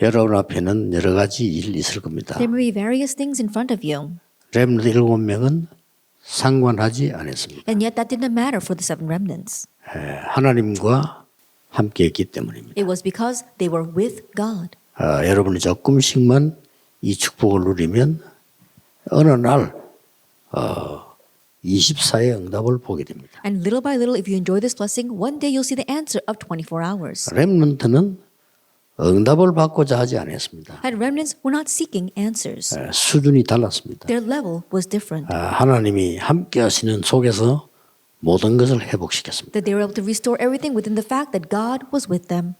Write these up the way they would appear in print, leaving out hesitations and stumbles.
여러분 앞에는 여러 가지 일이 있을 겁니다. There may be various things in front of you, 렘넌트 7명은 상관하지 않았습니다. and yet that didn't matter for the 7 remnants. 하나님과 함께했기 때문입니다. It was because they were with God. 여러분이 조금씩만 이 축복을 누리면 어느 날 24의 응답을 보게 됩니다. And little by little, if you enjoy this blessing, one day you'll see the answer of 24 hours. 렘넌트는 응답을 받고자 하지 않았습니다. And remnants were not seeking answers. 수준이 달랐습니다. Their level was different. 하나님이 함께 하시는 속에서 모든 것을 회복시켰습니다. That they were able to restore everything within the fact that God was with them.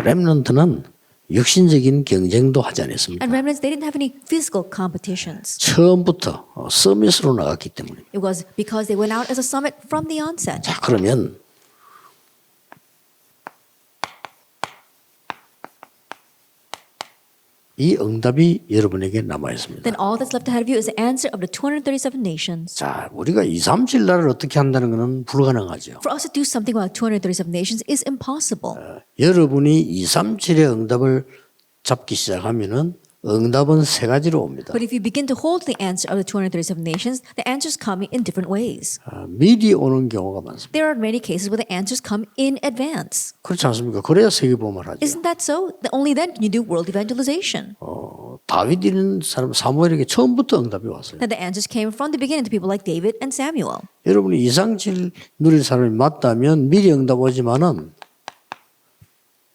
렘넌트는 육신적인 경쟁도 하지 않았습니다. And remnants, they didn't have any physical competitions. 처음부터 서밋으로 나갔기 때문에. It was because they went out as a summit from the onset. 자, 그러면 이 응답이 여러분에게 남아 있습니다. Then all that's left ahead of you is the answer of the 237 nations. 자, 우리가 237 나라를 어떻게 한다는 것은 불가능하죠. For us to do something about 237 nations is impossible. 여러분이 237의 응답을 잡기 시작하면은 응답은 세 가지로 옵니다. But if you begin to hold the answer of the 237 nations, the answers come in different ways. 미리 오는 경우가 많습니다. There are many cases where the answers come in advance. 그렇지 않습니까? 그래야 세계복음을 하죠. Isn't that so? Only then can you do world evangelization. 다윗이라는 사람 사무엘에게 처음부터 응답이 왔어요. That the answers came from the beginning to people like David and Samuel. 여러분이 이상칠 누릴 사람이 맞다면 미리 응답 오지만은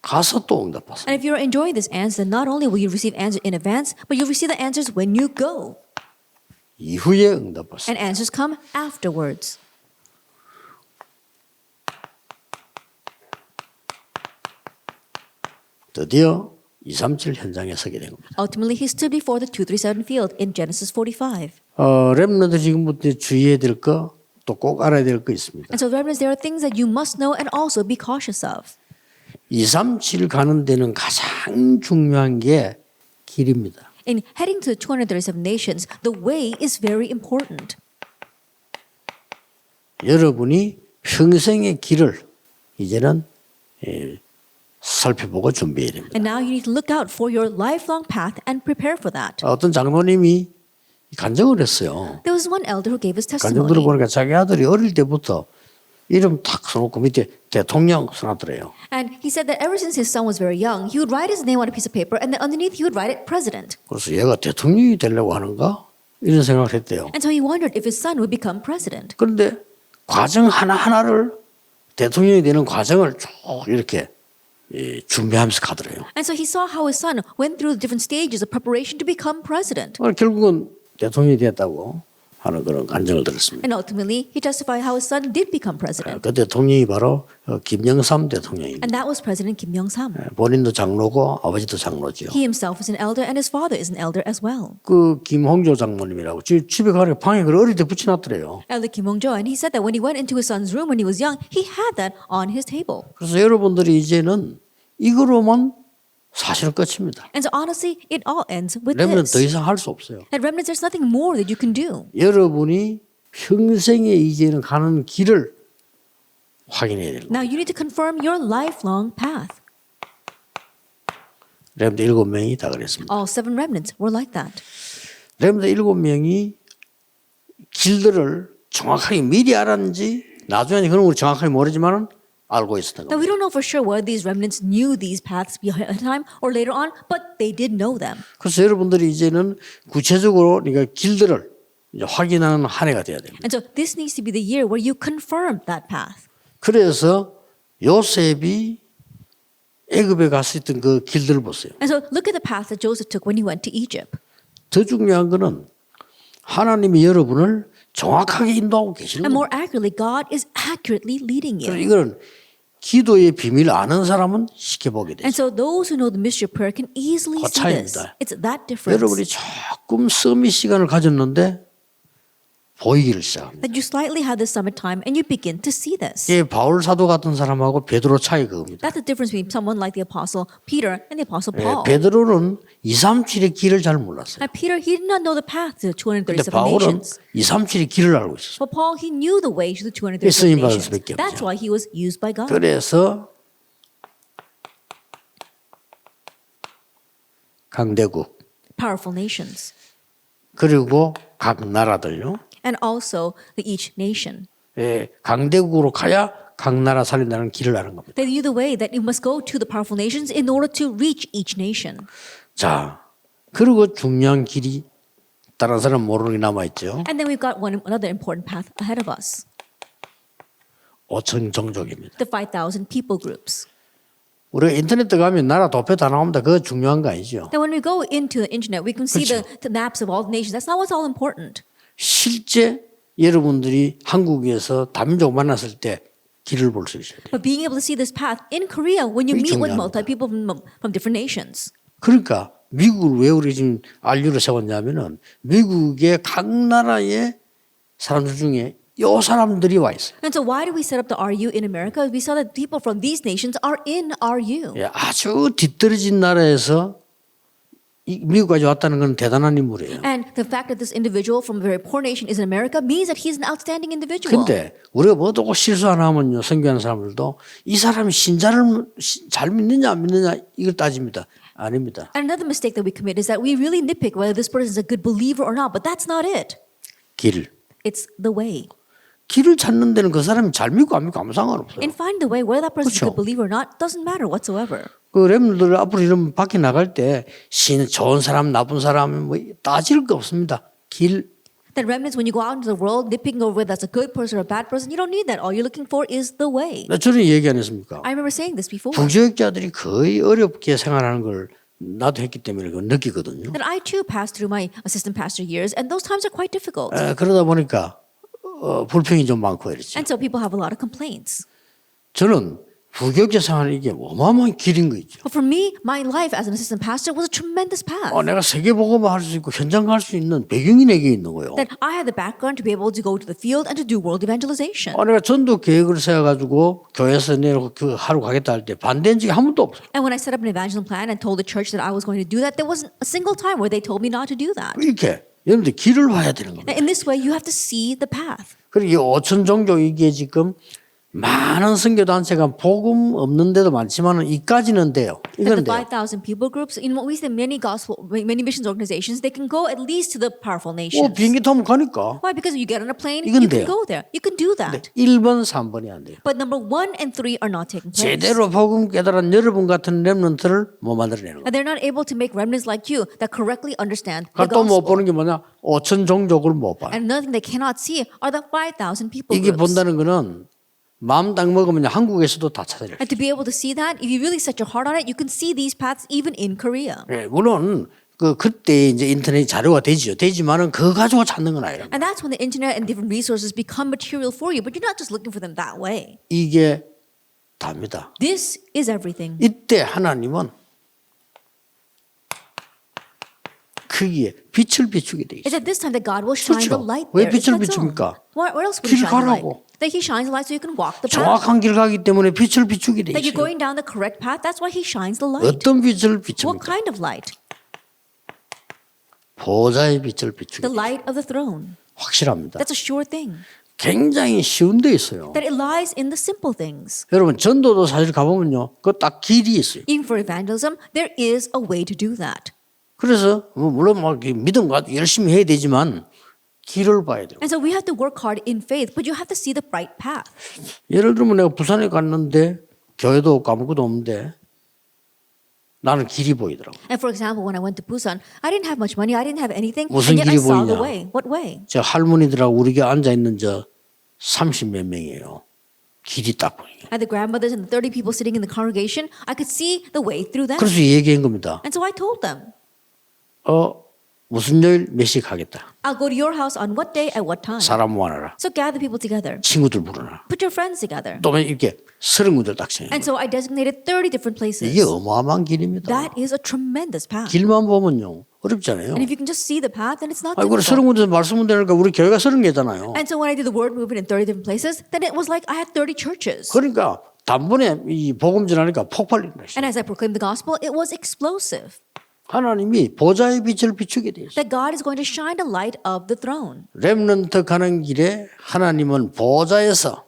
가서 또 응답 받습니다. And if you're enjoying this answer, then not only will you receive answers in advance, but you'll receive the answers when you go. 이후에 응답 받습니다. And answers come afterwards. 드디어 237 현장에 서게 된 겁니다. Ultimately, he stood before the 237 field in Genesis 45. 렘넌트 지금부터 주의해야 될 거, 또 꼭 알아야 될 거 있습니다. And so, remnants, there are things that you must know and also be cautious of. 237 가는 데는 가장 중요한 게 길입니다. In heading to the 237 nations, the way is very important. 여러분이 평생의 길을 이제는 살펴보고 준비해야 됩니다. And now you need to look out for your lifelong path and prepare for that. 어떤 장로님이 간증을 했어요. There was one elder who gave his 간증 testimony. 들어보니까 자기 아들이 어릴 때부터 이름 탁 써놓고 밑에 대통령 써놨더래요. And he said that ever since his son was very young, he would write his name on a piece of paper and then underneath he would write it President. 그래서 얘가 대통령이 되려고 하는가? 이런 생각을 했대요. And so he wondered if his son would become president. 그런데 과정 하나하나를 대통령이 되는 과정을 쭉 이렇게 준비하면서 가더래요. And so he saw how his son went through the different stages of preparation to become president. 결국은 대통령이 됐다고 하는 그런 간증을 들었습니다. And ultimately, he testified how his son did become president. 그 대통령이 바로 김영삼 대통령입니다. And that was President Kim Young-sam. 본인도 장로고 아버지도 장로지요. He himself is an elder and his father is an elder as well. 그 김홍조 장모님이라고 집에 가니까 방에 그걸 어릴 때 붙여놨더래요. Elder Kim Hong-jo, and he said that when he went into his son's room when he was young, he had that on his table. 그래서 여러분들이 이제는 이거로만 사실 끝입니다. And so honestly, it all ends with 렘넌트 더 this. 이상 할 수 없어요. At remnants, there's nothing more that you can do. 여러분이 평생에 이제는 가는 길을 확인해야 되는 거예요. Now you need to confirm your lifelong path. 렘넌트 7명이 다 그랬습니다. All 7 remnants were like that. 렘넌트 7명이 길들을 정확하게 미리 알았는지 나중에 그런 걸 정확하게 모르지만은 알고 있었던 Now 겁니다. we don't know for sure whether these remnants knew these paths behind time or later on, but they did know them. 그래서 여러분들이 이제는 구체적으로 그러니까 길들을 이제 확인하는 한 해가 돼야 됩니다. And so this needs to be the year where you confirm that path. 그래서 요셉이 애굽에 갔을 때 그 길들을 보세요. And so look at the path that Joseph took when he went to Egypt. 더 중요한 거는 하나님이 여러분을 정확하게 인도하고 계시는 And 겁니다. more accurately, God is accurately leading 그래서 you. 이거는 기도의 비밀을 아는 사람은 쉽게 보게 돼요. And so those who know the mystery of prayer can easily 그 see this. 차이입니다. It's that difference. 여러분이 조금 서밋 시간을 가졌는데 보이기를 시작합니다. That you slightly have this summit time and you begin to see this. 이게 바울 사도 같은 사람하고 베드로 차이 그겁니다. That's the difference between someone like the Apostle Peter and the Apostle Paul. 베드로는 237의 길을 잘 몰랐어요. And Peter, he did not know the path to the 근데 237 바울은 nations. 237의 길을 알고 있었어요. But Paul, he knew the way to the 237 쓰임 받을 nations. 수밖에 That's 없죠. why he was used by God. 그래서 강대국 powerful nations, 그리고 각 나라들요. and also each nation. 예, 강대국으로 가야 각 나라 살린다는 길을 아는 겁니다. They knew the way that you must go to the powerful nations in order to reach each nation. 자, 그리고 중요한 길이 다른 사람 모르는 게 남아 있죠. And then we've got another important path ahead of us, 5천 종족입니다. the 5,000 people groups. 우리가 인터넷 들어가면 나라 도표 다 나옵니다. 그거 중요한 거 아니죠. Then when we go into the internet, we can see 그렇죠. the maps of all the nations. That's not what's all important. 실제 여러분들이 한국에서 다민족 만났을 때 길을 볼 수 있어야 돼요. But being able to see this path in Korea when you 그게 meet with 중요합니다. multi people from different nations. 그러니까 미국을 왜 우리 지금 RU를 세웠냐면은 미국의 각 나라의 사람들 중에 요 사람들이 와 있어요. And so why did we set up the RU in America? We saw that people from these nations are in RU. 예, 아주 뒤떨어진 나라에서 미국까지 왔다는 건 대단한 인물이에요. And the fact that this individual from a very poor nation is in America means that he's an outstanding individual. 근데 우리가 뭐도 실수 하나 하면요, 선교하는 사람들도 이 사람이 신자를 잘 믿느냐 안 믿느냐 이걸 따집니다. 아닙니다. And another mistake that we commit is that we really nitpick whether this person is a good believer or not, but that's not it. 길. It's the way. 길을 찾는 데는 그 사람이 잘 믿고 안 믿고 아무 상관없어요. And find the way, whether that person is a 그렇죠. good believer or not, doesn't matter whatsoever. 그 렘들 앞으로 이런 밖에 나갈 때 신 좋은 사람 나쁜 사람 뭐 따질 거 없습니다. 길. That remnants, when you go out into the world, nitpicking over whether that's a good person or a bad person, you don't need that. All you're looking for is the way. 나 저는 얘기 안 했습니까? I remember saying this before. 부교육자들이 거의 어렵게 생활하는 걸 나도 했기 때문에 그걸 느끼거든요. That I too passed through my assistant pastor years, and those times are quite difficult. 그러다 보니까 불평이 좀 많고 이랬죠. And so people have a lot of complaints. 저는 부교육자 생활은 이게 어마어마한 길인 거 있죠. But for me, my life as an assistant pastor was a tremendous path. 내가 세계복음을 할 수 있고 현장 갈 수 있는 배경이 내게 있는 거예요. That I had the background to be able to go to the field and to do world evangelization. 내가 전도 계획을 세워가지고 교회에서 내놓고 그 하러 가겠다 할 때 반대한 적이 한 번도 없어요. And when I set up an evangelism plan and told the church that I was going to do that, there wasn't a single time where they told me not to do that. 이렇게 여러분들 길을 봐야 되는 겁니다. And in this way, you have to see the path. 그리고 이 5천 종족 이게 지금 많은 선교단체가 복음 없는데도 많지만은 이까지는 돼요. And 이건 the 돼요. 5,000 people groups, in what we say, many missions organizations, they can go at least to the powerful nations. 비행기 타면 가니까. Why? Because you get on a plane, 이건 you can 돼요. go there. You can do that. 1번, 3번이 안 돼요. But number 1 and 3 are not taking place. 제대로 복음 깨달은 여러분 같은 렘넌트를 못 만들어내는 거예요. And they're not able to make remnants like you that correctly understand the 또 못 gospel. 보는 게 뭐냐? 5천 종족을 못 봐요. And another thing they cannot see are the 5,000 people 이게 groups. 본다는 거는 마음 딱 먹으면 한국에서도 다 찾아내요. And to be able to see that, if you really set your heart on it, you can see these paths even in Korea. 예, 물론 그때 이제 인터넷 자료가 되지요. 되지만은 그거 가지고 찾는 건 아니라 And that's when the internet and different resources become material for you, but you're not just looking for them that way. 이게 답니다. This is everything. 이때 하나님은 거기에 빛을 비추게 돼 It's 있어요. at this time that God will shine the 그렇죠. light 왜 there. It's 빛을 that zone. 비춥니까? Where else would he 길 shine the light? 가라고. That he shines the light so you can walk the path. 정확한 길 가기 때문에 빛을 비추게 돼 That you're 있어요. going down the correct path. That's why he shines the light. 어떤 빛을 What 비춥니까? kind of light? 보좌의 빛을 비추게 The 돼 있어요. light of the throne. 확실합니다. That's a sure thing. 굉장히 쉬운 데 있어요. That it lies in the simple things. 여러분 전도도 사실 가보면요. 그 딱 길이 있어요. Even for evangelism, there is a way to do that. 그래서 물론 막 믿음 가지고 열심히 해야 되지만 길을 봐야 돼요. And so we have to work hard in faith, but you have to see the right path. 예를 들면 내가 부산에 갔는데 교회도 없고 아무것도 없는데 나는 길이 보이더라고. And for example, when I went to Busan, I didn't have much money, I didn't have anything, 무슨 and yet I 길이 saw the 보이냐? way. What way? 저 할머니들하고 우리 교회 앉아 있는 저 30몇 명이에요. 길이 딱 보이게. And the grandmothers and the 30 people sitting in the congregation, I could see the way through them. 그래서 얘기한 겁니다. And so I told them, 무슨 요일 몇 시에 가겠다. I'll go to your house on what day at what time. 사람 모아놔라. So gather people together. 친구들 부르라. Put your friends together. 또 이렇게 30군데를 딱 정해요. And so I designated 30 different places. 이게 어마어마한 길입니다. That is a tremendous path. 길만 보면요. 어렵잖아요. And if you can just see the path, then it's not 아이고, difficult. 30군데에서 말씀을 드리니까 우리 교회가 30개잖아요. And so when I did the word movement in 30 different places, then it was like I had 30 churches. 그러니까 단번에 이 복음 전하니까 폭발된다. And as I proclaimed the gospel, it was explosive. 하나님이 보좌의 빛을 비추게 돼 있어요. That God is going to shine the light of the throne. 렘넌트 가는 길에 하나님은 보좌에서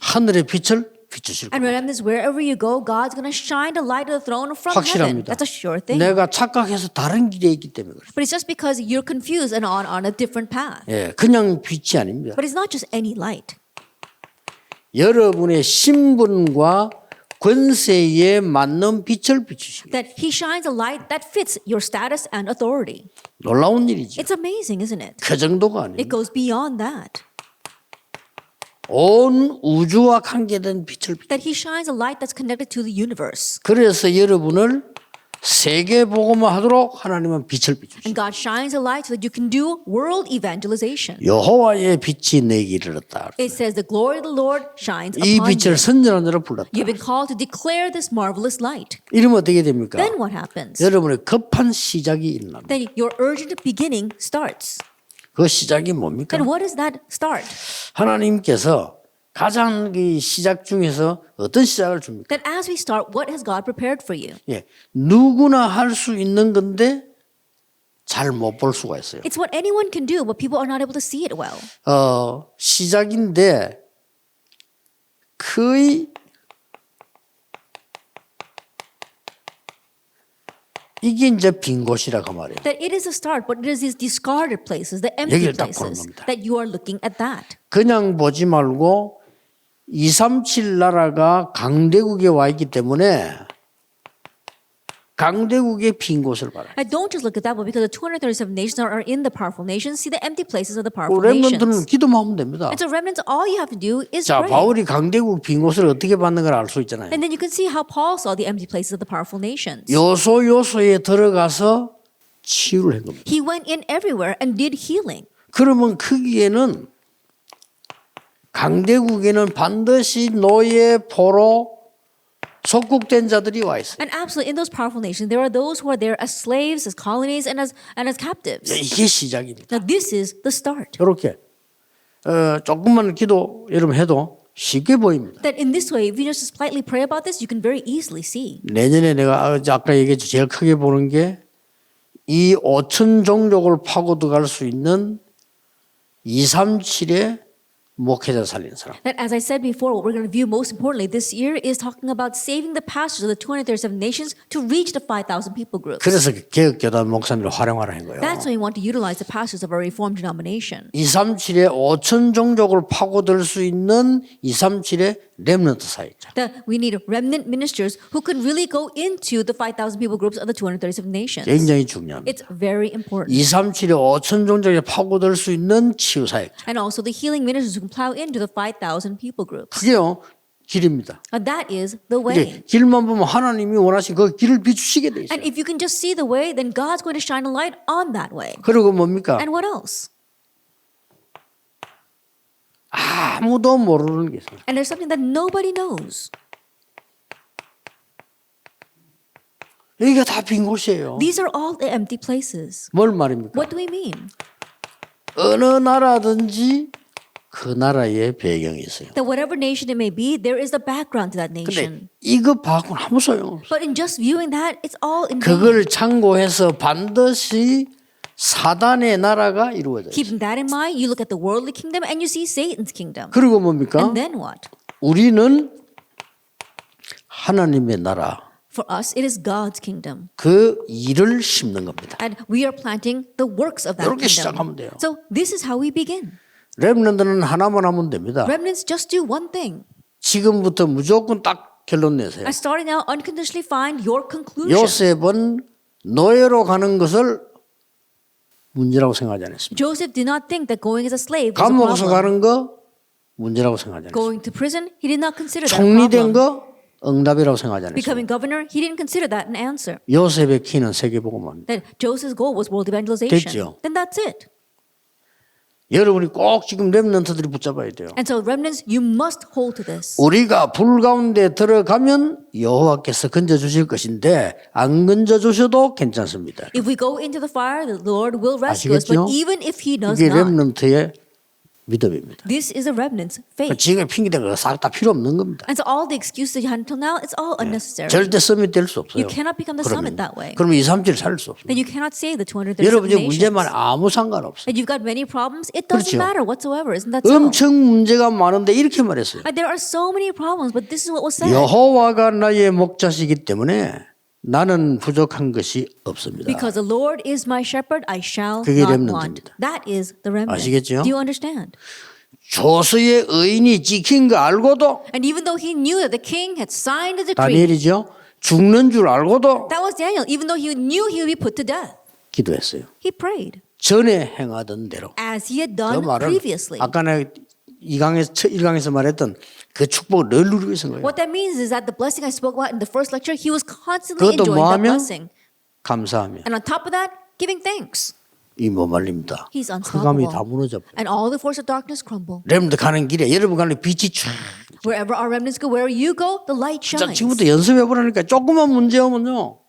하늘의 빛을 비추실 And 겁니다. remnants, wherever you go, God's going to shine the light of the throne from heaven. 확실합니다. That's a sure thing. 내가 착각해서 다른 길에 있기 때문에 그래요. But it's just because you're confused and on a different path. 예, 그냥 빛이 아닙니다. But it's not just any light. 여러분의 신분과 권세에 맞는 빛을 비추시기. That He shines a light that fits your status and authority. 놀라운 일이죠. It's amazing, isn't it? 그 정도가 It 아닙니다. goes beyond that. 온 우주와 관계된 빛을 비추. That He shines a light that's connected to the universe. 그래서 여러분을 세계 복음화 하도록 하나님은 빛을 비추시고 And God shines a light so that you can do world evangelization. 여호와의 빛이 내게 이르렀다. It says the glory of the Lord shines 이 upon 빛을 you. 선전한 자로 불렀다. You've been called to declare this marvelous light. 이러면 어떻게 됩니까? Then what happens? 여러분의 급한 시작이 일어납니다. Then your urgent beginning starts. 그 시작이 뭡니까? And what is that start? 하나님께서 가장 이 시작 중에서 어떤 시작을 줍니까? That as we start, what has God prepared for you? 예, 누구나 할 수 있는 건데 잘 못 볼 수가 있어요. It's what anyone can do, but people are not able to see it well. 시작인데 거의 이게 이제 빈 곳이라 그 말이에요. That it is a start, but it is these discarded places, the empty 여기를 딱 보는 places, 겁니다. that you are looking at that. 그냥 보지 말고 237 나라가 강대국에 와 있기 때문에 강대국의 빈 곳을 봐라. I don't just look at that, but because the 237 nations are in the powerful nations, see the empty places of the 그 powerful 렘넌트는 nations. 기도만 하면 됩니다. And so remnants, all you have to do is 자, pray. 바울이 강대국 빈 곳을 어떻게 받는 걸 알 수 있잖아요. And then you can see how Paul saw the empty places of the powerful nations. 요소에 들어가서 치유를 한 겁니다. He went in everywhere and did healing. 그러면 거기에는 강대국에는 반드시 노예, 포로, 속국된 자들이 와 있어요. And absolutely, in those powerful nations, there are those who are there as slaves, as colonies, and as captives. 이게 시작입니다. Now, this is the start. 이렇게 조금만 기도 여러분 해도 쉽게 보입니다. That in this way, if you just slightly pray about this, you can very easily see. 내년에 내가 아까 얘기했죠. 제일 크게 보는 게 이 5천 종족을 파고 들어갈 수 있는 237의 목회자 살리는 사람. That, as I said before, what we're going to view most importantly this year is talking about saving the pastors of the 237 nations to reach the 5,000 people groups. 그래서 개혁교단 목사님을 활용하라 한 거예요. That's why we want to utilize the pastors of our Reformed denomination. 237의 5천 종족을 파고들 수 있는 237의 렘넌트 사역자. That we need remnant ministers who can really go into the 5,000 people groups of the 237 nations. 굉장히 중요합니다. It's very important. 237의 5천 종족에 파고들 수 있는 치유 사역자. And also the healing ministers who can plow into the 5,000 people groups. 그게요 길입니다. That is the way. 이제 길만 보면 하나님이 원하신 그 길을 비추시게 돼 있어요. And if you can just see the way, then God's going to shine a light on that way. 그리고 뭡니까? And what else? 아무도 모르는 게 있어요. And there's something that nobody knows. 여기가 다 빈 곳이에요. These are all the empty places. 뭘 말입니까? What do we mean? 어느 나라든지 그 나라의 배경이 있어요. That whatever nation it may be, there is the background to that 근데 nation. 이거 봐고는 아무 소용없어요. But in just viewing that, it's all in vain. 그걸 참고해서 반드시 사단의 나라가 이루어져요. Keeping that in mind, you look at the worldly kingdom and you see Satan's kingdom. 그리고 뭡니까? And then what? 우리는 하나님의 나라 For us, it is God's kingdom. 그 일을 심는 겁니다. And we are planting the works of that 이렇게 kingdom. 시작하면 돼요. So this is how we begin. 렘넌트는 하나만 하면 됩니다. Remnants just do one thing. 지금부터 무조건 딱 결론 내세요. I started now unconditionally find your conclusion. 요셉은 노예로 가는 것을 문제라고 생각하지 않았습니다. Joseph did not think that going as a slave was a 감옥에서 problem. 가는 거 문제라고 생각하지 않았습니다. Going to prison, he did not consider that a 총리된 problem. 거 응답이라고 생각하지 않았습니다. Becoming governor, he didn't consider that an answer. 요셉의 키는 세계복음입니다. That Joseph's goal was world evangelization. 됐죠. Then that's it. 여러분이 꼭 지금 렘넌트들이 붙잡아야 돼요. And so remnants, you must hold to this. 우리가 불 가운데 들어가면 여호와께서 건져주실 것인데 안 건져주셔도 괜찮습니다. If we go into the fire, the Lord will rescue us. 아시겠죠? But even if he does 이게 not, 렘넌트의 믿음입니다. This is the remnant's faith. 지금의 핑계대가 싹 다 필요 없는 겁니다. And so all the excuses that you had until now, it's all unnecessary. 절대 썸이 될 수 없어요. You cannot become the summit that way. 그러면 2, 3, 7 살릴 수 없어요. Then you cannot save the 237 여러분의 nations. 문제만 아무 상관없어요. That you've got many problems, it doesn't 그렇죠. matter whatsoever. Isn't that so? 엄청 문제가 많은데 이렇게 말했어요. There are so many problems, but this is what was said. 여호와가 나의 목자시기 때문에 나는 부족한 것이 없습니다. Because the Lord is my shepherd, I shall 그게 not remnant입니다. want. That is the remnant. 아시겠죠? Do you understand? 조서의 의인이 지킨 거 알고도 And even though he knew that the king had signed the decree, 다니엘이죠. 죽는 줄 알고도 that was Daniel. Even though he knew he would be put to death, 기도했어요. he prayed 전에 행하던 대로. as he had 그 done 말은 previously. 아까 내가 1강에서 말했던 그 축복을 늘 누리고 있는 거예요. What that means is that the blessing I spoke about in the first lecture, he was constantly 그것도 enjoying that 뭐하며? blessing. 감사하며 And on top of that, giving thanks. 이 못 말립니다. He's 흑암이 unstoppable. 다 무너져 버려. And all the force of darkness crumble. 렘드 가는 길에 여러분 가는 빛이 쫙. Wherever our remnants go, wherever you go, the light 자, shines. 지금부터 연습해 보라니까 조그만 문제 오면요.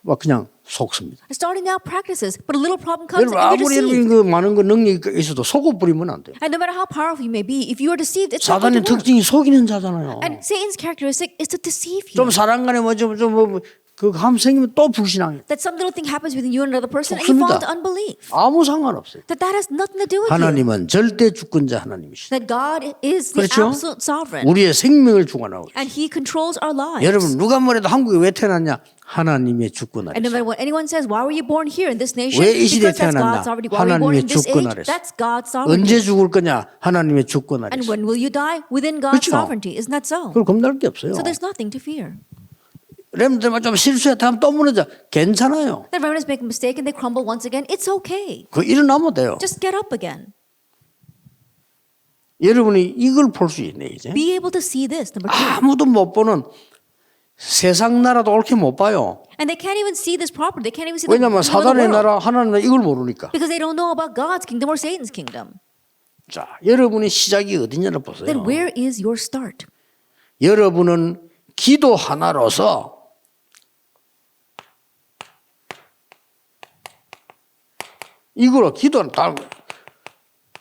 막 그냥 속습니다. Starting now practices, but a little problem comes 여러분 and you're 아무리 여러분이 deceived. 그 많은 거 능력이 있어도 속어 뿌리면 안 돼요. And no matter how powerful you may be, if you are deceived, it's not going 사단의 to work. 특징이 속이는 자잖아요. And Satan's characteristic is to deceive you. 좀 사람 간에 뭐좀그감 생기면 또 불신앙해요. That some little thing happens between you and another person and you fall 속습니다. into unbelief. 아무 상관없어요. That has nothing to do with you. 하나님은 절대 주권자 하나님이시죠. That God is the 그렇죠? absolute sovereign. 우리의 생명을 주관하고 있어요. And He controls our lives. 여러분 누가 뭐래도 한국에 왜 태어났냐? 하나님의 주권 아래. And no matter what anyone says, why were you born here in this nation? 왜 이 시대에 Because that's 태어났나? God's sovereignty. Why were you born in 하나님의 this 주권 age? 아래서. That's God's sovereignty. 언제 죽을 거냐? 하나님의 주권 아래. And when will you die? Within God's 그렇죠. sovereignty. Isn't that so? 그걸 겁날 게 없어요. So there's nothing to fear. 렘들만 좀 실수했다 하면 또 무너져. 괜찮아요. The remnants make a mistake and they crumble once again. It's okay. 그 일어나면 돼요. Just get up again. 여러분이 이걸 볼 수 있네 이제. Be able to see this. Number two. 아무도 못 보는 세상 나라도 옳게 못 봐요. And they can't even see this properly. They can't even see the 왜냐하면 kingdom of the 사단의 world. 나라 하나님은 이걸 모르니까. Because they don't know about God's kingdom or Satan's kingdom. 자, 여러분의 시작이 어디냐를 보세요. Then where is your start? 여러분은 기도 하나로서 이거로 기도는 다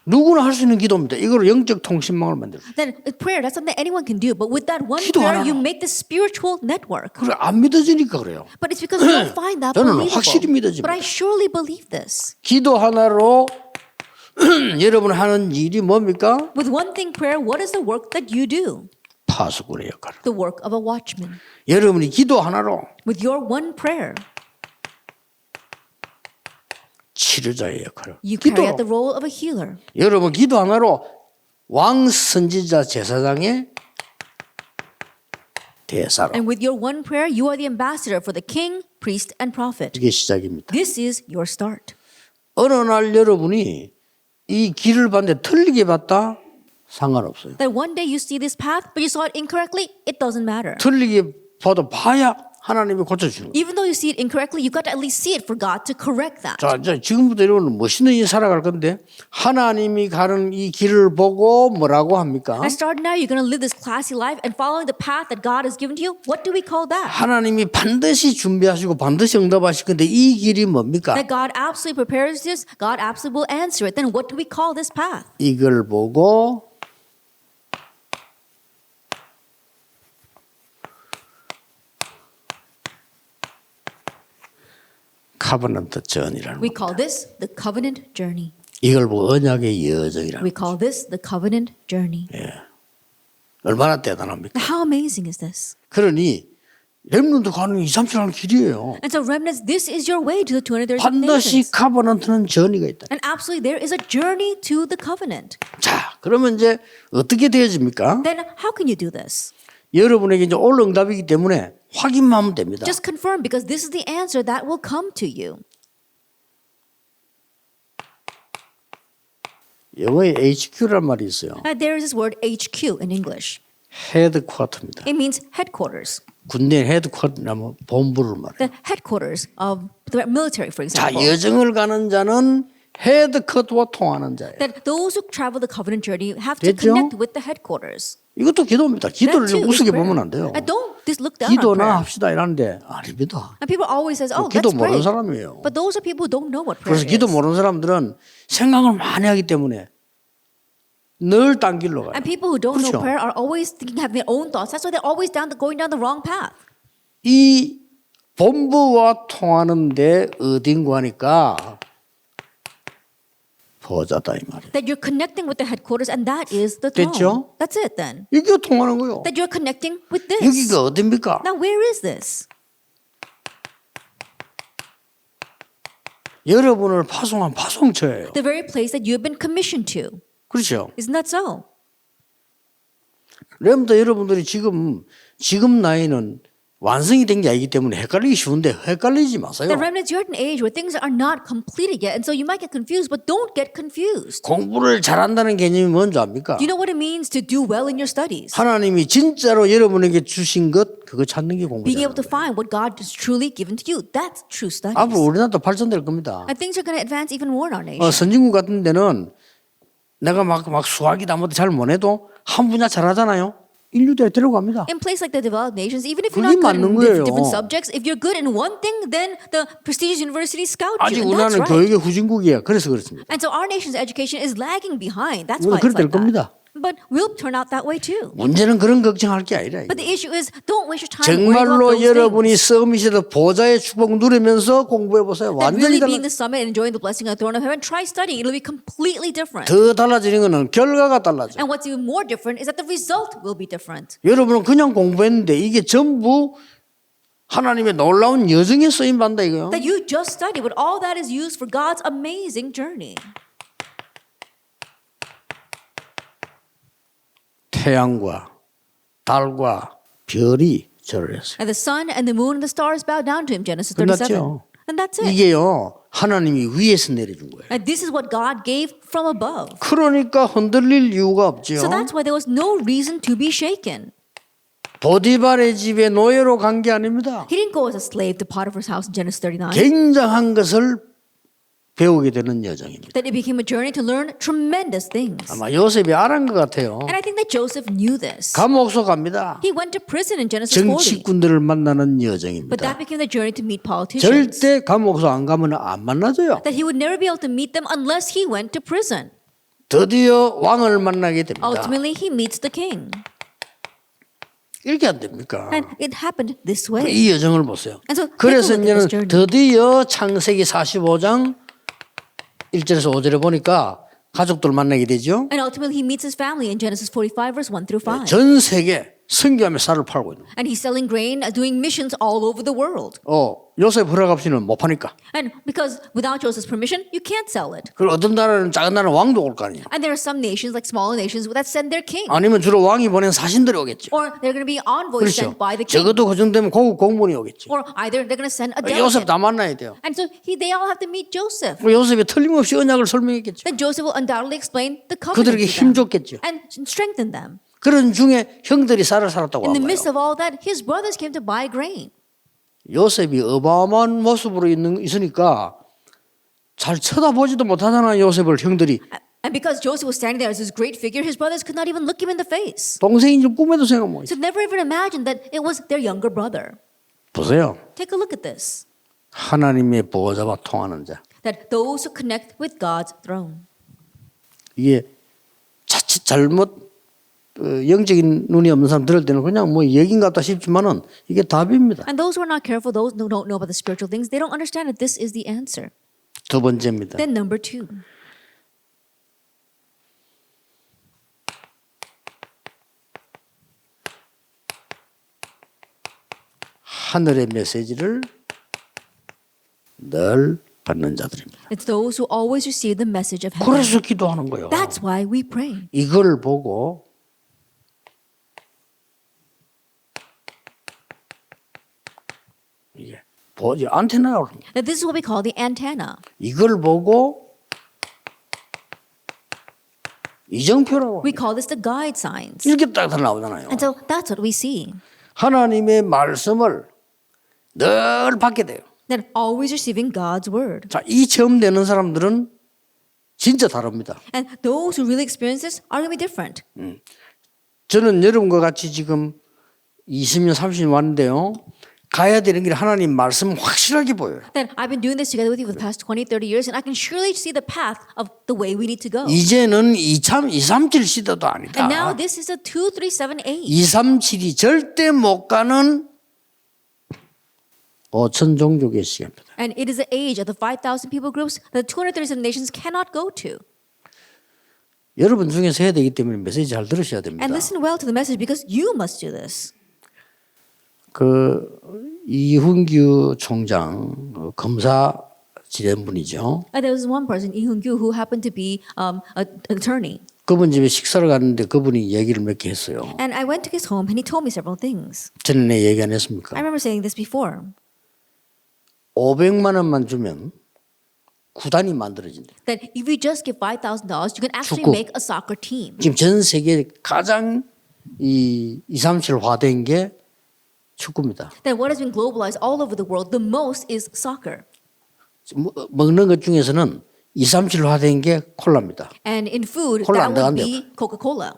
누구나 할 수 있는 기도입니다. 이거로 영적 통신망을 만들어요. Then prayer, that's something anyone can do. But with that one 기도 prayer, 하나로. you make this spiritual network. 그래 안 믿어지니까 그래요. But it's because you don't find that 저는 확실히 believable. 믿어집니다. But I surely believe this. 기도 하나로 여러분 하는 일이 뭡니까? With one thing prayer, what is the work that you do? 파수꾼의 역할. The work of a watchman. 여러분이 기도 하나로 With your one prayer, 치료자의 역할을. you carry out 기도로. the role of a healer. 여러분 기도 하나로 왕 선지자 제사장의 대사로. And with your one prayer, you are the ambassador for the king, priest, and prophet. 이게 시작입니다. This is your start. 어느 날 여러분이 이 길을 봤는데 틀리게 봤다? 상관없어요. That one day you see this path, but you saw it incorrectly, it doesn't matter. 틀리게 봐도 봐야 하나님이 고쳐주는 거예요. Even though you see it incorrectly, you've got to at least see it for God to correct that. 자, 이제 지금부터 여러분은 멋있는 일 살아갈 건데 하나님이 가는 이 길을 보고 뭐라고 합니까? And starting now, you're going to live this classy life and following the path that God has given to you. What do we call that? 하나님이 반드시 준비하시고 반드시 응답하실 건데 이 길이 뭡니까? That God absolutely prepares this, God absolutely will answer it. Then what do we call this path? 이걸 보고 카버넌트 전이라는 We 겁니다. call this the covenant journey. 이걸 보고 언약의 여정이라는 We call this the covenant journey. 얼마나 대단합니까? Now, how amazing is this? 그러니 렘넌트 가는 2, 3천 하는 길이에요. And so, remnants, this is your way to the 237 반드시 nations. 카버넌트는 전이가 있다. And absolutely, there is a journey to the covenant. 자, 그러면 이제 어떻게 되어집니까? Then, how can you do this? 여러분에게 이제 올 응답이기 때문에 확인만 하면 됩니다. Just confirm, because this is the answer that will come to you. 영어에 HQ란 말이 있어요. There is this word HQ in English. 헤드쿼터입니다. It means headquarters. 군대 헤드쿼터라면 본부를 말해요. The headquarters of the military, for 자, example. 여정을 가는 자는 헤드쿼터와 통하는 자예요. That those who travel the covenant journey have to 됐죠? connect with the headquarters. 이것도 기도입니다. That 기도를 too is 우습게 prayer. 보면 안 돼요. And don't this look down on 기도나 prayer. 합시다 이러는데 아닙니다. And people always says, oh, 기도 let's 모르는 pray. 사람이에요. But those are people who don't know what prayer 그래서 기도 is. 모르는 사람들은 생각을 많이 하기 때문에 늘 딴 길로 가요. And people who don't 그렇죠. know prayer are always thinking, having their own thoughts. That's why they're always going down the wrong path. 이 본부와 통하는데 어딘가 하니까 보좌다 이 말이에요. That you're connecting with the headquarters, and that is the throne. 됐죠? That's it then. 이게 통하는 거요. That you're connecting with this. 여기가 어딥니까? Now, where is this? 여러분을 파송한 파송처예요. The very place that you've been commissioned to. 그렇죠. Isn't that so? 렘더 여러분들이 지금 나이는 완성이 된 게 아니기 때문에 헷갈리기 쉬운데 헷갈리지 마세요. The remnants, you're at an age where things are not completed yet, and so you might get confused, but don't get confused. 공부를 잘한다는 개념이 뭔지 압니까? Do you know what it means to do well in your studies? 하나님이 진짜로 여러분에게 주신 것 그거 찾는 게 Being able 공부예요. to find what God has truly given to you. That's true studies. 앞으로 우리나라도 발전될 겁니다. And things are going to advance even more in our nation. 선진국 같은 데는 내가 막 수학이다 뭐다 잘 못해도 한 분야 잘하잖아요. 인류대에 데려갑니다. In places like the developed nations, even if you're 그게 not good 맞는 in 거예요. different subjects, if you're good in one thing, then the prestigious universities scout 아직 you. And that's 우리나라는 right. 교육의 후진국이에요. 그래서 그렇습니다. And so our nation's education is lagging behind. That's 우리는 why it's 그렇게 될 like 겁니다. that. But we'll turn out that way too. 문제는 그런 걱정할 게 아니라 But the issue is, don't waste your time worrying about 정말로 those 여러분이 things. 서밋에서 보좌의 축복 누리면서 공부해 보세요. That 완전히 really being 달라. the summit and enjoying the blessing of the throne of heaven, try studying. It'll be completely different. 더 달라지는 것은 결과가 달라져. And what's even more different is that the result will be different. 여러분은 그냥 공부했는데 이게 전부 하나님의 놀라운 여정에 쓰임 받는다 이거요. That you just study, but all that is used for God's amazing journey. 태양과 달과 별이 절을 했어요. And the sun and the moon and the stars bow down to him, Genesis 37. 끝났죠. And that's it. 이게요 하나님이 위에서 내려준 거예요. And this is what God gave from above. 그러니까 흔들릴 이유가 없지요. So that's why there was no reason to be shaken. 보디발의 집에 노예로 간 게 아닙니다. He didn't go as a slave to Potiphar's house in Genesis 39. 굉장한 것을 배우게 되는 여정입니다. That it became a journey to learn tremendous things. 아마 요셉이 알은 것 같아요. And I think that Joseph knew this. 감옥소 갑니다. He went to prison in Genesis 40. 정치꾼들을 만나는 But 여정입니다. that became the journey to meet politicians. 절대 감옥소 안 가면 안 만나줘요. That he would never be able to meet them unless he went to prison. 드디어 왕을 만나게 됩니다. Ultimately, he meets the king. 이렇게 안 됩니까? And it happened this way. 이 여정을 보세요. And so 그래서 take a look at this 이제는 journey. 드디어 창세기 45장 1절에서 5절에 보니까 가족들 만나게 되죠. And ultimately, he meets his family in Genesis 45, verse 1 through 5. 전 세계 선교하며 쌀을 팔고 있는. And he's selling grain, doing missions all over the world. 요셉 허락 없이는 못 파니까. And because without Joseph's permission, you can't sell it. 그리고 어떤 나라는 작은 나라는 왕도 올 거 아니에요. And there are some nations, like smaller nations, that send their king. 아니면 주로 왕이 보낸 사신들이 오겠죠. Or they're going to be envoys 그렇죠. sent by the king. 적어도 그 정도면 고국 공무원이 오겠죠. Or either they're going to send a 요셉 delegate. 다 만나야 돼요. And so they all have to meet Joseph. 요셉이 틀림없이 언약을 설명했겠죠. Then Joseph will undoubtedly explain the covenant 그들에게 to them 힘줬겠죠. and strengthen them. 그런 중에 형들이 쌀을 살았다고 In 한 the 거예요. midst of all that, his brothers came to buy grain. 요셉이 어마어마한 모습으로 있으니까 잘 쳐다보지도 못하잖아요. 요셉을 형들이. And because Joseph was standing there as this great figure, his brothers could not even look him in the face. 동생인 줄 꿈에도 생각 못 So 했어요. never even imagined that it was their younger brother. 보세요. Take a look at this. 하나님의 보호자와 통하는 자. That those who connect with God's throne. 이게 자칫 잘못 영적인 눈이 없는 사람 들을 때는 그냥 뭐 얘기인 것 같다 싶지만은 이게 답입니다. And those who are not careful, those who don't know about the spiritual things, they don't understand that this is the answer. 두 번째입니다. Then number 2. 하늘의 메시지를 늘 받는 자들입니다. It's those who always receive the message of heaven. 그래서 기도하는 거예요. That's why we pray. 이걸 보고 이게 보지 안테나라고 합니다. That this is what we call the antenna. 이걸 보고 이정표라고 We 합니다. call this the guide signs. 이렇게 딱 나오잖아요. And so that's what we see. 하나님의 말씀을 늘 받게 돼요. That always receiving God's word. 자, 이 체험 되는 사람들은 진짜 다릅니다. And those who really experience this are going to be different. 저는 여러분과 같이 지금 20년, 30년 왔는데요. 가야 되는 길 하나님 말씀 확실하게 보여요. Then I've been doing this together with you for the past 20, 30 years, and I can surely see the path of the way we need to go. 이제는 237 시대도 아니다. And now this is a 237 age. 237이 절대 못 가는 5천 종족의 시간입니다. And it is the age of the 5,000 people groups that 237 nations cannot go to. 여러분 중에서 해야 되기 때문에 메시지 잘 들으셔야 됩니다. And listen well to the message because you must do this. 그 이훈규 총장 검사 지낸 분이죠. There was one person, Lee Hoon-gyu, who happened to be an attorney. 그분 집에 식사를 갔는데 그분이 얘기를 몇 개 했어요. And I went to his home and he told me several things. 전에 얘기 안 했습니까? I remember saying this before. 500만 원만 주면 구단이 만들어진다. That if you just give $5,000, you can actually 축구. make a soccer team. 지금 전 세계 가장 이 237화된 게 축구입니다. That what has been globalized all over the world, the most is soccer. 먹는 것 중에서는 237화된 게 콜라입니다. And in food, 콜라 안 that would 들어간대요. be Coca-Cola.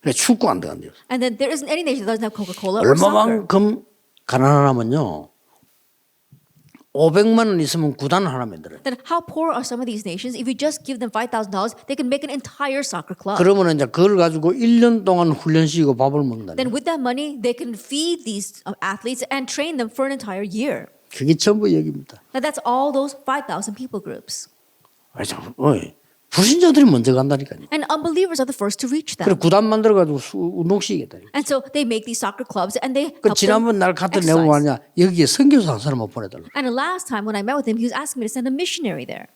근데 축구 안 들어간대요. And then there isn't any nation that doesn't have Coca-Cola or soccer. 얼마만큼 가난하냐면요. 500만 원 있으면 구단 하나 만들어요. Then how poor are some of these nations? If you just give them $5,000, they can make an entire soccer club. 그러면 이제 그걸 가지고 1년 동안 훈련시키고 밥을 먹는다. Then with that money, they can feed these athletes and train them for an entire year. 그게 전부 얘기입니다. Now that's all those 5,000 people groups. 불신자들이 먼저 간다니까요. And unbelievers are the first to reach 그래 them. 구단 만들어 가지고 운동시키겠다. And so they make these soccer clubs and they 그 help them 지난번 날 갔던 내용 exercise. 아니야. 여기에 선교사 한 사람 못 보내달라. And the last time when I met with him, he was asking me to send a missionary there.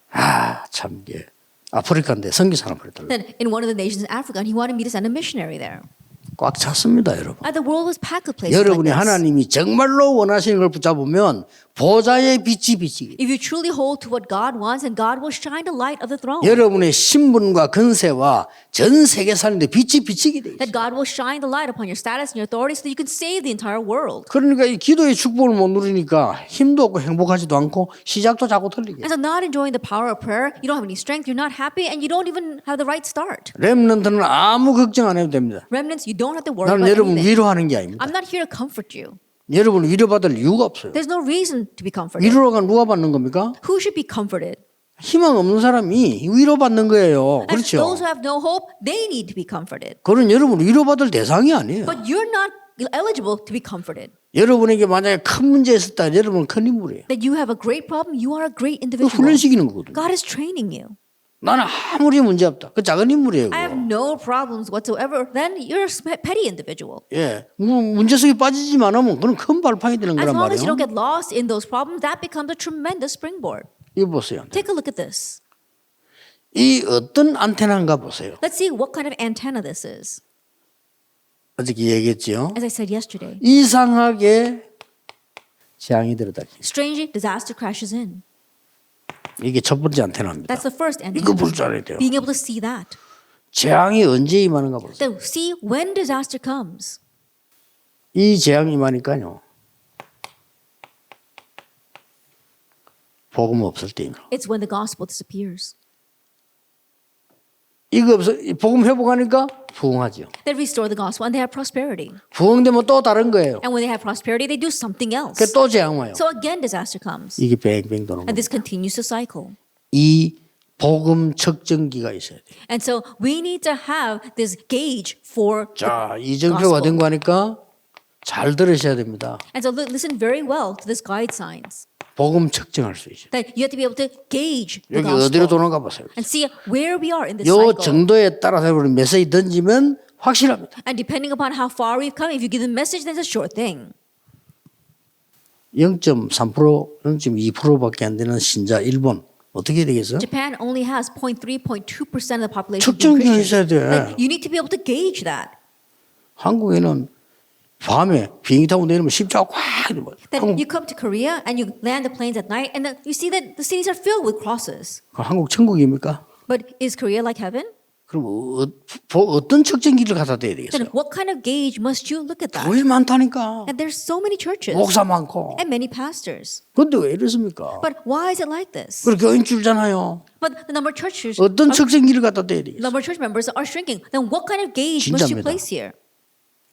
참 예. 아프리카인데 선교사 하나 보내달라. Then in one of the nations in Africa, and he wanted me to send a missionary there. 꽉 찼습니다, 여러분. And the world was packed with places like 여러분이 this. 하나님이 정말로 원하시는 걸 붙잡으면 보좌의 빛이 비치기. If you truly hold to what God wants, and God will shine the light of the throne. 여러분의 신분과 근세와 전 세계 사는데 빛이 비치게 돼 있어요. That God will shine the light upon your status and your authority so that you can save the entire world. 그러니까 이 기도의 축복을 못 누리니까 힘도 없고 행복하지도 않고 시작도 자꾸 틀리게. And so not enjoying the power of prayer, you don't have any strength, you're not happy, and you don't even have the right start. 렘넌트는 아무 걱정 안 해도 됩니다. Remnants, you don't have to worry 나는 about 여러분 anything. 위로하는 게 아닙니다. I'm not here to comfort you. 여러분 위로받을 이유가 없어요. There's no reason to be comforted. 위로가 누가 받는 겁니까? Who should be comforted? 희망 없는 사람이 위로받는 거예요. And 그렇죠? those who have no hope, they need to be comforted. 그런 여러분 위로받을 대상이 아니에요. But you're not eligible to be comforted. 여러분에게 만약에 큰 문제 있었다, 여러분은 큰 인물이에요. That you have a great problem, you are a great 그 individual. 훈련시키는 거거든요. God is training you. 나는 아무리 문제 없다. 그 작은 인물이에요. I have 그거. no problems whatsoever. Then you're a petty individual. 예, 문제 속에 빠지지만 않으면 그건 큰 발판이 되는 As 거란 long as you don't 말이에요. get lost in those problems, that becomes a tremendous springboard. 이거 보세요. Take a look at this. 이 어떤 안테나인가 보세요. Let's see what kind of antenna this is. 어저께 얘기했죠. As I said yesterday, 이상하게 재앙이 들어다니. strangely, disaster crashes in. 이게 첫 번째 안테나입니다. That's the first 이거 antenna. 볼 줄 알아야 돼요. Being able to see that. 재앙이 언제 임하는가 보세요. Then see when disaster comes. 이 재앙이 임하니까요. 복음 없을 때입니다. It's when the gospel disappears. 이거 없어 복음 회복하니까 부흥하죠. They restore the gospel and they have prosperity. 부흥되면 또 다른 거예요. And when they have prosperity, they do something else. 그 또 재앙 와요. So again, disaster comes. 이게 뱅뱅 도는 And 거예요. this continues to cycle. 이 복음 측정기가 있어야 돼요. And so we need to have this gauge for 자, the 이정표가 된 gospel. 거 하니까 잘 들으셔야 됩니다. And so listen very well to this guide signs. 복음 측정할 수 있어요. That you have to be able to gauge the 여기 어디로 gospel 도는가 보세요. and see where we are in this 요 cycle. 정도에 따라서 우리 메시지 던지면 확실합니다. And depending upon how far we've come, if you give the message, then it's a sure thing. 0.3%, 0.2%밖에 안 되는 신자 일본 어떻게 되겠어요? Japan only has 0.3, 0.2% of the population 측정기 being 있어야 Christian. 돼. Like, you need to be able to gauge that. 한국에는 밤에 비행기 타고 내리면 십자가 꽉 있는 거예요. That you come to Korea and you land the planes at night and then you see that the cities are filled with crosses. 한국 천국입니까? But is Korea like heaven? 그럼 어떤 측정기를 갖다 대야 되겠어요? Then what kind of gauge must you look at that? 교회 많다니까. And there's so many churches 목사 많고. and many pastors. 근데 왜 이렇습니까? But why is it like this? 그리고 교인 줄잖아요. But the number of churches, 어떤 측정기를 갖다 대야 the 되겠어요? number of church members are shrinking. Then what kind of gauge must you 진짜입니다. place here?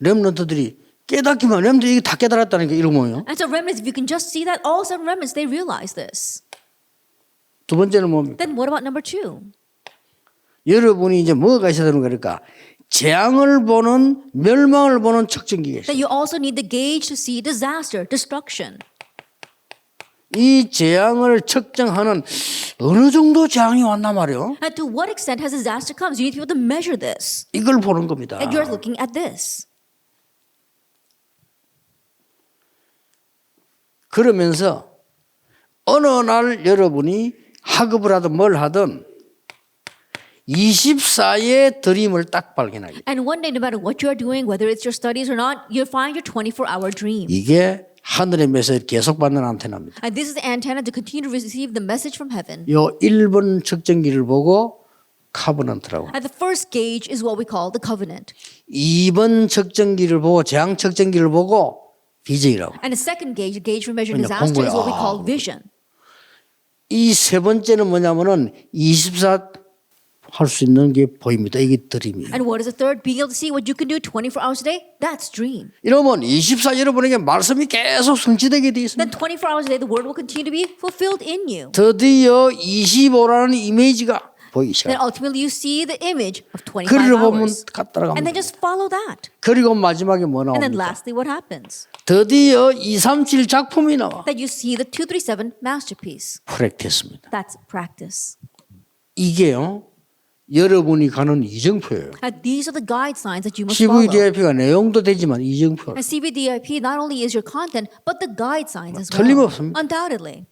렘넌트들이 깨닫기만 하면 이게 다 깨달았다는 게 이런 거예요. And so remnants, if you can just see that, all of a sudden remnants, they realize this. 두 번째는 뭡니까? Then what about number two? 여러분이 이제 뭐가 있어야 되는 거니까 재앙을 보는 멸망을 보는 측정기가 있어요. That you also need the gauge to see disaster, destruction. 이 재앙을 측정하는 어느 정도 재앙이 왔나 말이요. And to what extent has disaster come? So you need to be able to measure this. 이걸 보는 겁니다. And you're looking at this. 그러면서 어느 날 여러분이 학업을 하든 뭘 하든 24의 드림을 딱 발견하게. And one day, no matter what you are doing, whether it's your studies or not, you'll find your 24-hour dream. 이게 하늘의 메시지를 계속 받는 안테나입니다. And this is the antenna to continue to receive the message from heaven. 요 1번 측정기를 보고 카버넌트라고. And the first gauge is what we call the covenant. 2번 측정기를 보고 재앙 측정기를 보고 비전이라고. And the second gauge, the gauge for measuring 그냥 본 disaster, is what we 거야. call vision. 이 세 번째는 뭐냐면은 24 할 수 있는 게 보입니다. 이게 드림이에요. And what is the third? Being able to see what you can do 24 hours a day? That's dream. 이러면 24 여러분에게 말씀이 계속 성취되게 돼 Then 있습니다. 24 hours a day, the word will continue to be fulfilled in you. 드디어 25라는 이미지가 보이기 Then 시작합니다. ultimately you see the image of 25 그리로 보면 hours. 가 And 따라갑니다. then just follow that. 그리고 마지막에 뭐 And then 나옵니까? lastly, what happens? 드디어 237 작품이 나와. That you see the 237 masterpiece. 프랙티스입니다. That's practice. 이게요. 여러분이 가는 이정표예요. And these are the guide signs that you must follow. CVDIP가 내용도 되지만 이정표. And CVDIP not only is your content, but the guide signs as well. 틀림없습니다. Undoubtedly.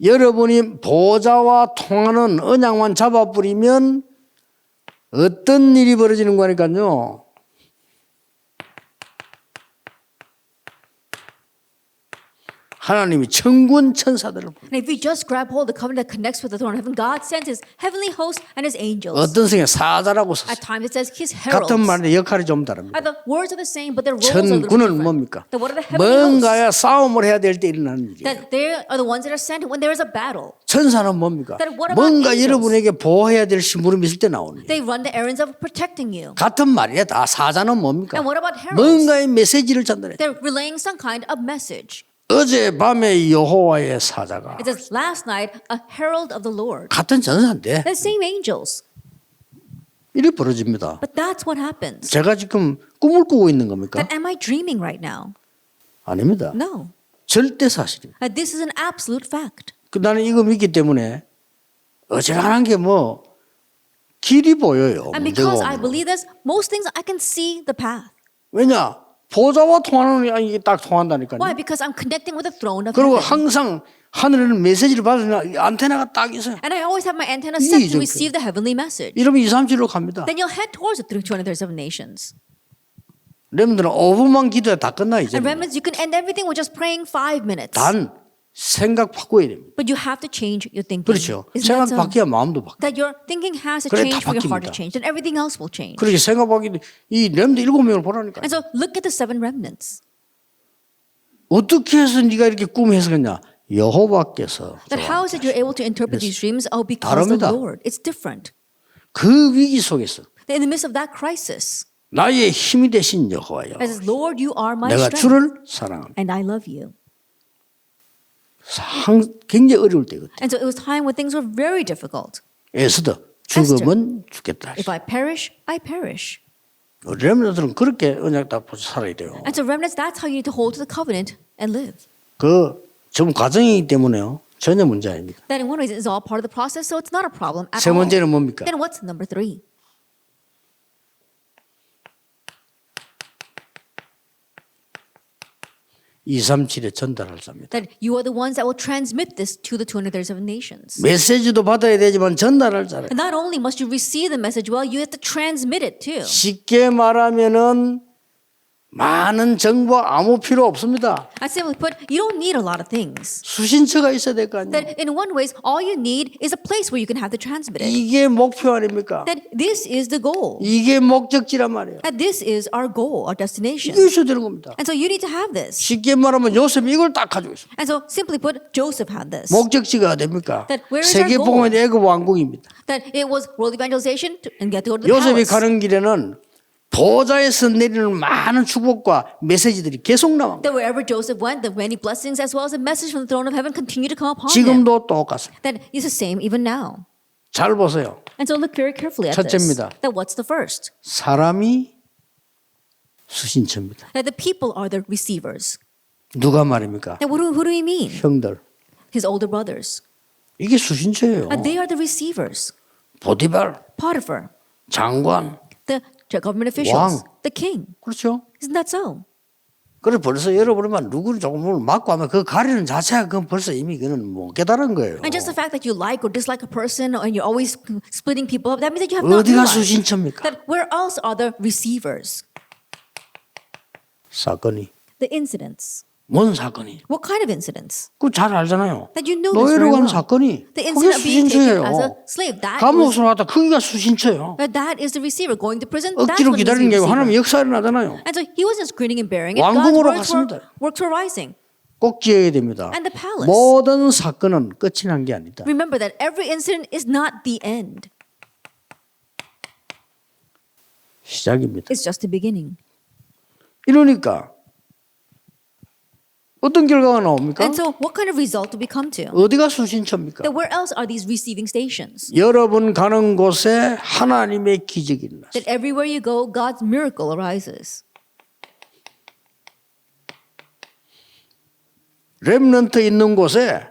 여러분이 보좌와 통하는 언약만 잡아버리면 어떤 일이 벌어지는 거니까요. 하나님이 천군 천사들을 And if you just grab hold of the covenant that connects with the throne of heaven, God sends his heavenly hosts and his angels. 어떤 성에 사자라고 썼어요. At times it says his heralds. 같은 말인데 역할이 좀 다릅니다. And the words are the same, but their roles are a little 천군은 different. 뭡니까? Then what are the heavenly hosts? 뭔가야 싸움을 해야 될 때 일어나는 일이에요. That they are the ones that are sent when there is a battle. 천사는 뭡니까? Then what about 뭔가 angels? 여러분에게 보호해야 될 심부름이 있을 때 나오는 일이에요. They run the errands of protecting you. 같은 말이에요. 다 사자는 뭡니까? And what about heralds? 뭔가의 메시지를 전달해. They're relaying some kind of message. 어제 밤에 여호와의 사자가 It says last night, a herald of the Lord. 같은 전사인데 The same angels. 일이 벌어집니다. But that's what happens. 제가 지금 꿈을 꾸고 있는 겁니까? That am I dreaming right now? 아닙니다. No. 절대 사실입니다. This is an absolute fact. 나는 이거 믿기 때문에 어지간한 게 뭐 길이 보여요. And 문제가 because I 오면. believe this, most things I can see the path. 왜냐? 보좌와 통하는 이게 딱 통한다니까요. Why? Because I'm connecting with the throne of 그리고 heaven. 항상 하늘에는 메시지를 받으면 안테나가 딱 있어요. And I always have my antenna set 이정표. to receive the heavenly message. 이러면 2, 3, 7로 갑니다. Then you'll head towards the 237 nations. 여러분들은 5분만 기도해 다 끝나 이제. And remnants, you can end everything with just praying 5 minutes. 단 생각 바꿔야 됩니다. But you have to change your thinking. 그렇죠. Isn't 생각 that so? 바뀌어야 마음도 바뀌어. That your thinking has to 그래, change 다 for your heart 바뀝니다. to change. Then everything else will change. 그렇게 생각 바뀌는데 이 렘드 7명을 보라니까. And so look at the 7 remnants. 어떻게 해서 네가 이렇게 꿈 해석했냐? 여호와께서 That how is it you're able to interpret these dreams? Oh, because 다릅니다. the Lord. It's different. 그 위기 속에서 In the midst of that crisis, 나의 힘이 되신 여호와여, it says, Lord, you are my 내가 strength, 주를 사랑합니다. and I love you. 굉장히 어려울 때거든. And so it was time when things were very difficult. 에스더 죽으면 죽겠다. If I perish, I perish. 렘너들은 그렇게 언약 다 살아야 돼요. And so remnants, that's how you need to hold to the covenant and live. 그 좀 과정이기 때문에요. 전혀 문제 아닙니다. That in one way is all part of the process, so it's not a problem at 세 all. 번째는 뭡니까? Then what's number 3? 237에 전달할 자입니다. That you are the ones that will transmit this to the 237 nations. 메시지도 받아야 되지만 전달할 자래. And not only must you receive the message well, you have to transmit it too. 쉽게 말하면은 많은 정보 아무 필요 없습니다. I simply put, you don't need a lot of things. 수신처가 있어야 될 거 아니에요. That in one way, all you need is a place where you can have to transmit it. 이게 목표 아닙니까? That this is the goal. 이게 목적지란 말이에요. That this is our goal, our destination. 이게 있어야 되는 겁니다. And so you need to have this. 쉽게 말하면 요셉이 이걸 딱 가지고 있어요. And so simply put, Joseph had this. 목적지가 됩니까? That where is our 세계복음의 애굽 왕국입니다. That it was world evangelization and get to go to the 요셉이 palace. 가는 길에는 보좌에서 내리는 많은 축복과 메시지들이 계속 나옵니다. That wherever Joseph went, the many blessings as well as a message from the throne of heaven continue to come upon him. 지금도 똑같습니다. That is the same even now. 잘 보세요. And so look very carefully at 첫째입니다. this. That what's the first? 사람이 수신처입니다. That the people are the receivers. 누가 말입니까? That who do we mean? 형들. His older brothers. 이게 수신처예요. They are the receivers. 보디발, Potiphar, 장관. the government officials, 왕. the king. 그렇죠? Isn't that so? 그래 벌써 여러분만 누구를 조금 맞고 하면 그 가리는 자체가 그건 벌써 이미 그는 못 깨달은 거예요. And just the fact that you like or dislike a person and you're always splitting people up, that means that you have not 어디가 realized 수신처입니까? that where else are the receivers? 사건이. The incidents. 뭔 사건이? What kind of incidents? 그거 잘 알잖아요. That you know this 노예로 very 간 well. 사건이 The 그게 incident of being taken as a 수신처예요. slave. 감옥으로 갔다 거기가 수신처예요. That is the receiver. Going to prison, that's 억지로 when he's the 기다리는 게 아니고 receiver. 하나님 역사를 나잖아요. And so he wasn't screening and bearing it. God's 왕궁으로 works 갔습니다. were rising. 꼭 기억해야 됩니다. And the palace. 모든 사건은 끝이 난 게 아니다. Remember that every incident is not the end. 시작입니다. It's just the beginning. 이러니까 어떤 결과가 나옵니까? And so what kind of result do we come to? 어디가 수신처입니까? That where else are these receiving stations? 여러분 가는 곳에 하나님의 기적이 일어났어요. That everywhere you go, God's miracle arises. 렘넌트 있는 곳에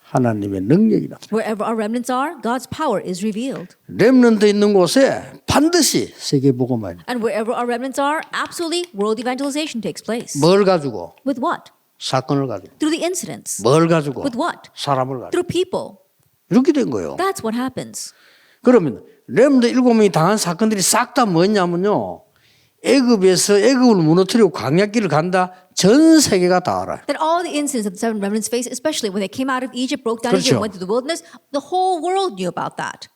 하나님의 능력이 나타나요. Wherever our remnants are, God's power is revealed. 렘넌트 있는 곳에 반드시 세계 복음화. And wherever our remnants are, absolutely world evangelization takes place. 뭘 가지고? With what? 사건을 가지고. Through the incidents. 뭘 가지고? With what? 사람을 가지고. Through people. 이렇게 된 거예요. That's what happens. 그러면 렘넌트 7명이 당한 사건들이 싹 다 뭐냐면요. 애굽에서 애굽을 무너뜨리고 광야길을 간다. 전 세계가 다 알아요. That all the incidents that the seven remnants faced, especially when they came out of Egypt, broke down 그렇죠. Egypt, went through the wilderness, the whole world knew about that.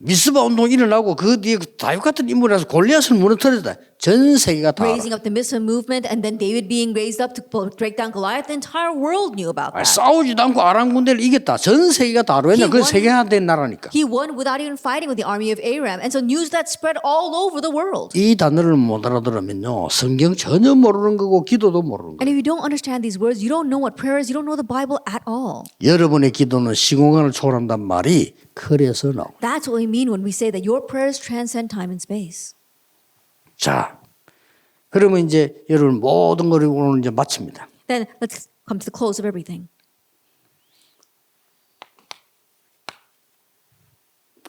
미스바 운동이 일어나고 그 뒤에 다윗 같은 인물이라서 골리앗을 무너뜨렸다. 전 세계가 다 알아요. Raising up the Mizpah movement and then David being raised up to break down Goliath, the entire world knew about that. 싸우지도 않고 아람 군대를 이겼다. 전 세계가 다 알아요. 왜냐? 그 세계화된 나라니까. He won without even fighting with the army of Aram. And so news that spread all over the world. 이 단어를 못 알아들으면요. 성경 전혀 모르는 거고 기도도 모르는 And 거예요. if you don't understand these words, you don't know what prayer is, you don't know the Bible at all. 여러분의 기도는 시공간을 초월한단 말이 그래서 나옵니다. That's what we mean when we say that your prayers transcend time and space. 자, 그러면 이제 여러분 모든 걸 오늘 이제 마칩니다. Then let's come to the close of everything.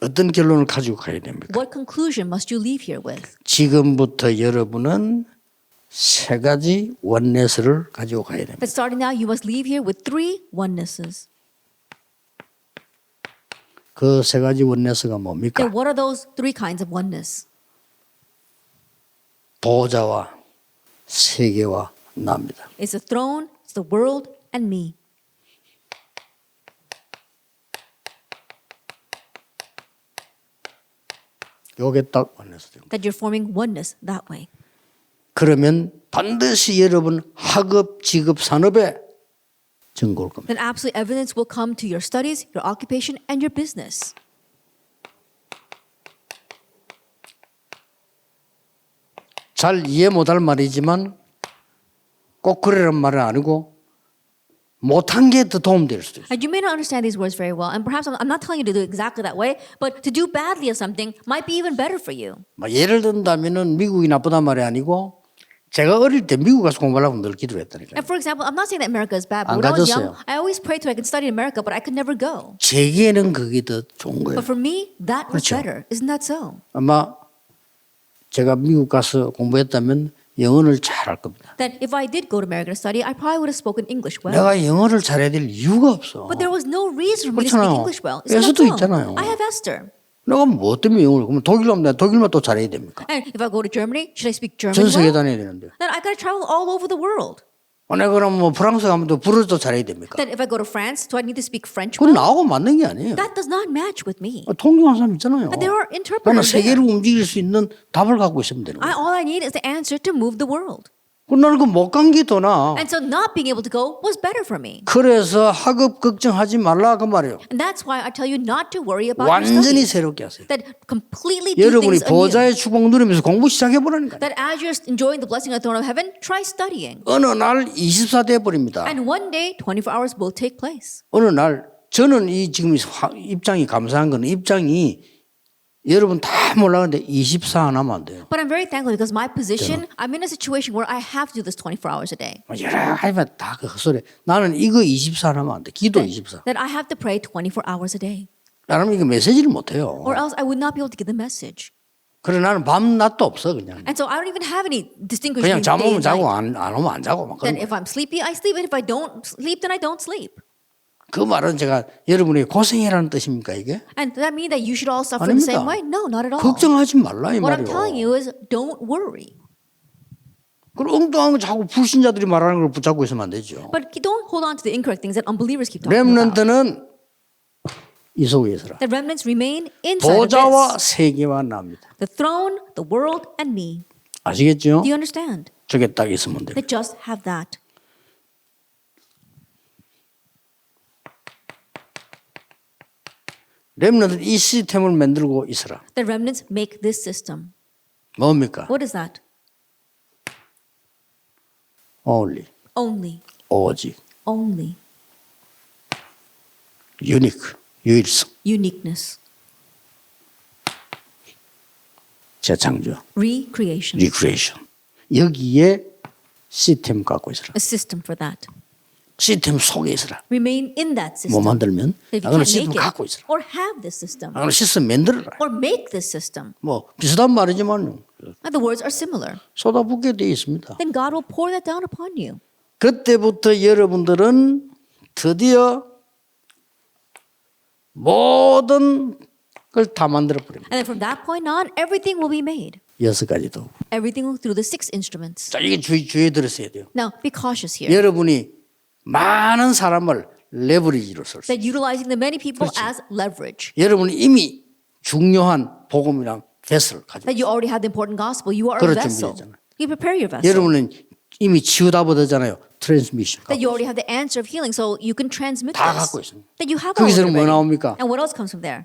어떤 결론을 가지고 가야 됩니까? What conclusion must you leave here with? 지금부터 여러분은 세 가지 원네스를 가지고 가야 됩니다. That starting now, you must leave here with 3 onenesses. 그 세 가지 원네스가 뭡니까? And what are those 3 kinds of oneness? 보좌와 세계와 나입니다. It's the throne, it's the world, and me. 요게 딱 원네스 됩니다. That you're forming oneness that way. 그러면 반드시 여러분 학업, 직업, 산업에 증거 올 겁니다. Then absolute evidence will come to your studies, your occupation, and your business. 잘 이해 못할 말이지만 꼭 그러란 말은 아니고 못한 게 더 도움될 수도 있어요. And you may not understand these words very well, and perhaps I'm not telling you to do exactly that way, but to do badly at something might be even better for you. 예를 든다면은 미국이 나쁘단 말이 아니고 제가 어릴 때 미국 가서 공부하려고 늘 기도했다니까요. And for example, I'm not saying that America is bad, 안 but when I was young, 가졌어요. I always prayed so I could study in America, but I could never go. 제게는 그게 더 좋은 거예요. But for me, that was 그렇죠. better. Isn't that so? 아마 제가 미국 가서 공부했다면 영어를 잘할 겁니다. That if I did go to America to study, I probably would have spoken English well. 내가 영어를 잘해야 될 이유가 없어. But there was no reason for me to speak 그렇잖아요. English well. Isn't that 에서도 so? 있잖아요. I have Esther. 내가 뭐 때문에 영어를 그러면 독일 가면 내가 독일만 또 잘해야 됩니까? And if I go to Germany, should I speak German 전 세계 well? 다녀야 되는데. Then I got to travel all over the world. 내가 그러면 뭐 프랑스 가면 또 불어도 잘해야 됩니까? Then if I go to France, do I need to speak French 그건 well? 나하고 맞는 게 아니에요. That does not match with me. 통역하는 사람 있잖아요. And there are 나는 interpreters 세계를 there. 움직일 수 있는 답을 갖고 있으면 되는 거예요. All I need is the answer to move the world. 나는 그 못 간 게 더 나아. And so not being able to go was better for me. 그래서 학업 걱정하지 말라 그 말이에요. And that's why I tell you not to worry about your 완전히 studies. 새롭게 하세요. That completely do 여러분이 things anew. 보좌의 축복 누리면서 공부 시작해 보라니까. That as you're enjoying the blessing of the throne of heaven, try studying. 어느 날 24 돼 버립니다. And one day, 24 hours will take place. 어느 날 저는 이 지금 입장이 감사한 건 입장이 여러분 다 몰라는데 24 하나면 안 돼요. But I'm very thankful because my position, I'm in a situation where I have to do this 24 hours a day. 여러 가지만 다 그 헛소리. 나는 이거 24 하나면 안 돼. 기도 24. That I have to pray 24 hours a day. 나는 이거 메시지를 못 해요. Or else I would not be able to get the message. 그래 나는 밤낮도 없어 그냥. And so I don't even have any distinction 그냥 between 잠 day 오면 and 자고 night. 안 오면 안 자고 막 그런 Then 거예요. if I'm sleepy, I sleep. And if I don't sleep, then I don't sleep. 그 말은 제가 여러분이 고생이라는 뜻입니까 이게? And does that mean that you should all suffer the 아닙니다. same way? No, not at all. 걱정하지 말라 이 What I'm telling 말이에요. you is don't worry. 그럼 엉뚱한 거 자꾸 불신자들이 말하는 걸 붙잡고 있으면 안 되죠. But don't hold on to the incorrect things that unbelievers keep talking about. 렘넌트는 이 속에 있어라. The remnants remain inside of 보좌와 this. 세계와 납니다. The throne, the world, and me. 아시겠죠? Do you understand? 저게 딱 있으면 돼요. They just have that. 렘넌트는 이 시스템을 만들고 있어라. The remnants make this system. 뭡니까? What is that? Only, Only. 오직, Only. unique, 유일성, Uniqueness. 재창조, Recreation. recreation. 여기에 시스템 갖고 있어라. A system for that. 시스템 속에 있어라. Remain in that 못 system. 만들면 If you 나는 can't 시스템 make 갖고 it, 있어라. or have this system, 나는 시스템 만들어라. or make this system, 뭐 비슷한 말이지만 and the words are similar, 쏟아붓게 되어 있습니다. then God will pour that down upon you. 그때부터 여러분들은 드디어 모든 걸 다 만들어 버립니다. And then from that point on, everything will be made. 6가지도. Everything will through the 6 instruments. 자, 이게 주의에 들으셔야 돼요. Now, be cautious here. 여러분이 많은 사람을 레버리지로 쓸 수. That utilizing the many people as leverage. 여러분이 이미 중요한 복음이랑 베스를 가지고. That you already have the important gospel. You are a 그럴 vessel. 준비했잖아요. You prepare your vessel. 여러분은 이미 치유다 보다잖아요. 트랜스미션. That you already have the answer of healing, so you can transmit 다 this. 갖고 있습니다. That you have all of it 거기서는 뭐 already. 나옵니까? And what else comes from there?